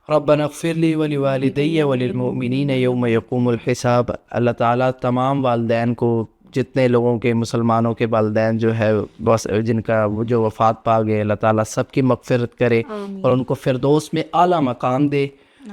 ربنا اغفر لی ولوالدی وللمؤمنین یوم یقوم الحساب. اللہ تعالیٰ تمام والدین کو, جتنے لوگوں کے مسلمانوں کے والدین جو ہے بس جن کا جو وفات پا گئے, اللہ تعالیٰ سب کی مغفرت کرے اور ان کو فردوس میں اعلیٰ مقام دے.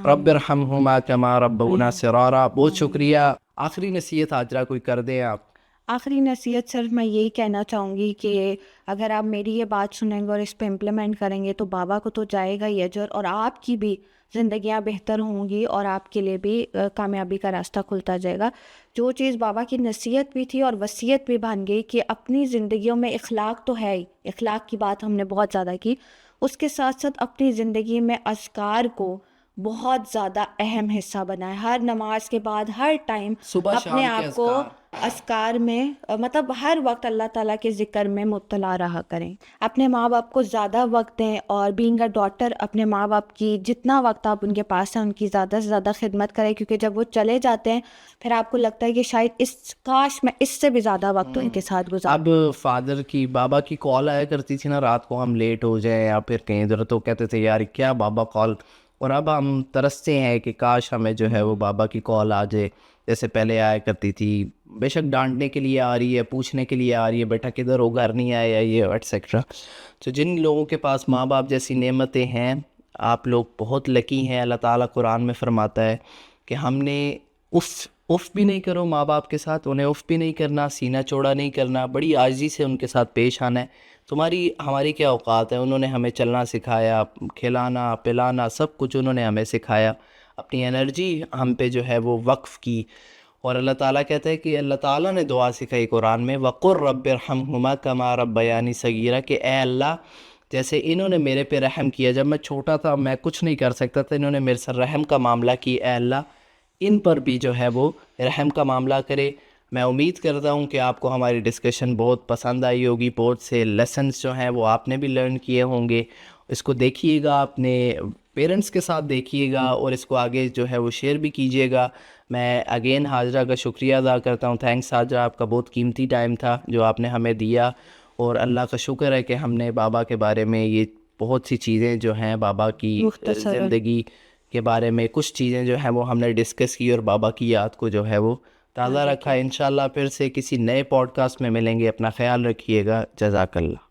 رب ارحمہما کما ربونا صغارا. بہت شکریہ. آخری نصیحت حاجرہ کوئی کر دیں آپ. آخری نصیحت صرف میں یہی کہنا چاہوں گی کہ اگر آپ میری یہ بات سنیں گے اور اس پہ امپلیمنٹ کریں گے تو بابا کو تو جائے گا ہی اجر, اور آپ کی بھی زندگیاں بہتر ہوں گی, اور آپ کے لیے بھی کامیابی کا راستہ کھلتا جائے گا. جو چیز بابا کی نصیحت بھی تھی اور وصیت بھی بن گئی کہ اپنی زندگیوں میں اخلاق تو ہے ہی, اخلاق کی بات ہم نے بہت زیادہ کی, اس کے ساتھ ساتھ اپنی زندگی میں اذکار کو بہت زیادہ اہم حصہ بنائیں. ہر نماز کے بعد ہر ٹائم صبح شام اپنے کے آپ کو اذکار میں مطلب ہر وقت اللہ تعالیٰ کے ذکر میں مبتلا رہا کریں. اپنے ماں باپ کو زیادہ وقت دیں, اور بینگ اے ڈاٹر اپنے ماں باپ کی جتنا وقت آپ ان کے پاس ہیں ان کی زیادہ سے زیادہ خدمت کریں, کیونکہ جب وہ چلے جاتے ہیں پھر آپ کو لگتا ہے کہ شاید کاش میں اس سے بھی زیادہ وقت ان کے ساتھ گزار. اب فادر کی بابا کی کال آیا کرتی تھی نا رات کو, ہم لیٹ ہو جائیں یا پھر کہیں ادھر, تو کہتے تھے یار کیا بابا کال, اور اب ہم ترستے ہیں کہ کاش ہمیں جو ہے وہ بابا کی کال آ جائے جیسے پہلے آیا کرتی تھی. بے شک ڈانٹنے کے لیے آ رہی ہے, پوچھنے کے لیے آ رہی ہے بیٹا کدھر ہو, گھر نہیں آیا, یہ ایٹسیکٹرا. تو جن لوگوں کے پاس ماں باپ جیسی نعمتیں ہیں, آپ لوگ بہت لکی ہیں. اللہ تعالیٰ قرآن میں فرماتا ہے کہ ہم نے اف بھی نہیں کرو ماں باپ کے ساتھ, انہیں اف بھی نہیں کرنا, سینہ چوڑا نہیں کرنا, بڑی عاجزی سے ان کے ساتھ پیش آنا ہے. ہماری کیا اوقات ہے, انہوں نے ہمیں چلنا سکھایا, کھلانا پلانا سب کچھ انہوں نے ہمیں سکھایا, اپنی انرجی ہم پہ جو ہے وہ وقف کی. اور اللہ تعالیٰ کہتا ہے کہ اللہ تعالیٰ نے دعا سکھائی قرآن میں, وَقُلْ رَبِّ ارْحَمْهُمَا كَمَا رَبَّيَانِي صَغِيرًا, کہ اے اللہ جیسے انہوں نے میرے پہ رحم کیا جب میں چھوٹا تھا, میں کچھ نہیں کر سکتا تھا, انہوں نے میرے سے رحم کا معاملہ کی, اے اللہ ان پر بھی جو ہے وہ رحم کا معاملہ کرے. میں امید کرتا ہوں کہ آپ کو ہماری ڈسکشن بہت پسند آئی ہوگی, بہت سے لیسنس جو ہیں وہ آپ نے بھی لرن کیے ہوں گے. اس کو دیکھیے گا, اپنے پیرنٹس کے ساتھ دیکھیے گا, اور اس کو آگے جو ہے وہ شیئر بھی کیجیے گا. میں اگین حاجرہ کا شکریہ ادا کرتا ہوں. تھینکس حاجرہ, آپ کا بہت قیمتی ٹائم تھا جو آپ نے ہمیں دیا, اور اللہ کا شکر ہے کہ ہم نے بابا کے بارے میں یہ بہت سی چیزیں جو ہیں بابا کی زندگی کے بارے میں کچھ چیزیں جو ہیں وہ ہم نے ڈسکس کی, اور بابا کی یاد کو جو ہے وہ تازہ رکھا. انشاءاللہ پھر سے کسی نئے پوڈ کاسٹ میں ملیں گے. اپنا خیال رکھیے گا. جزاک اللہ.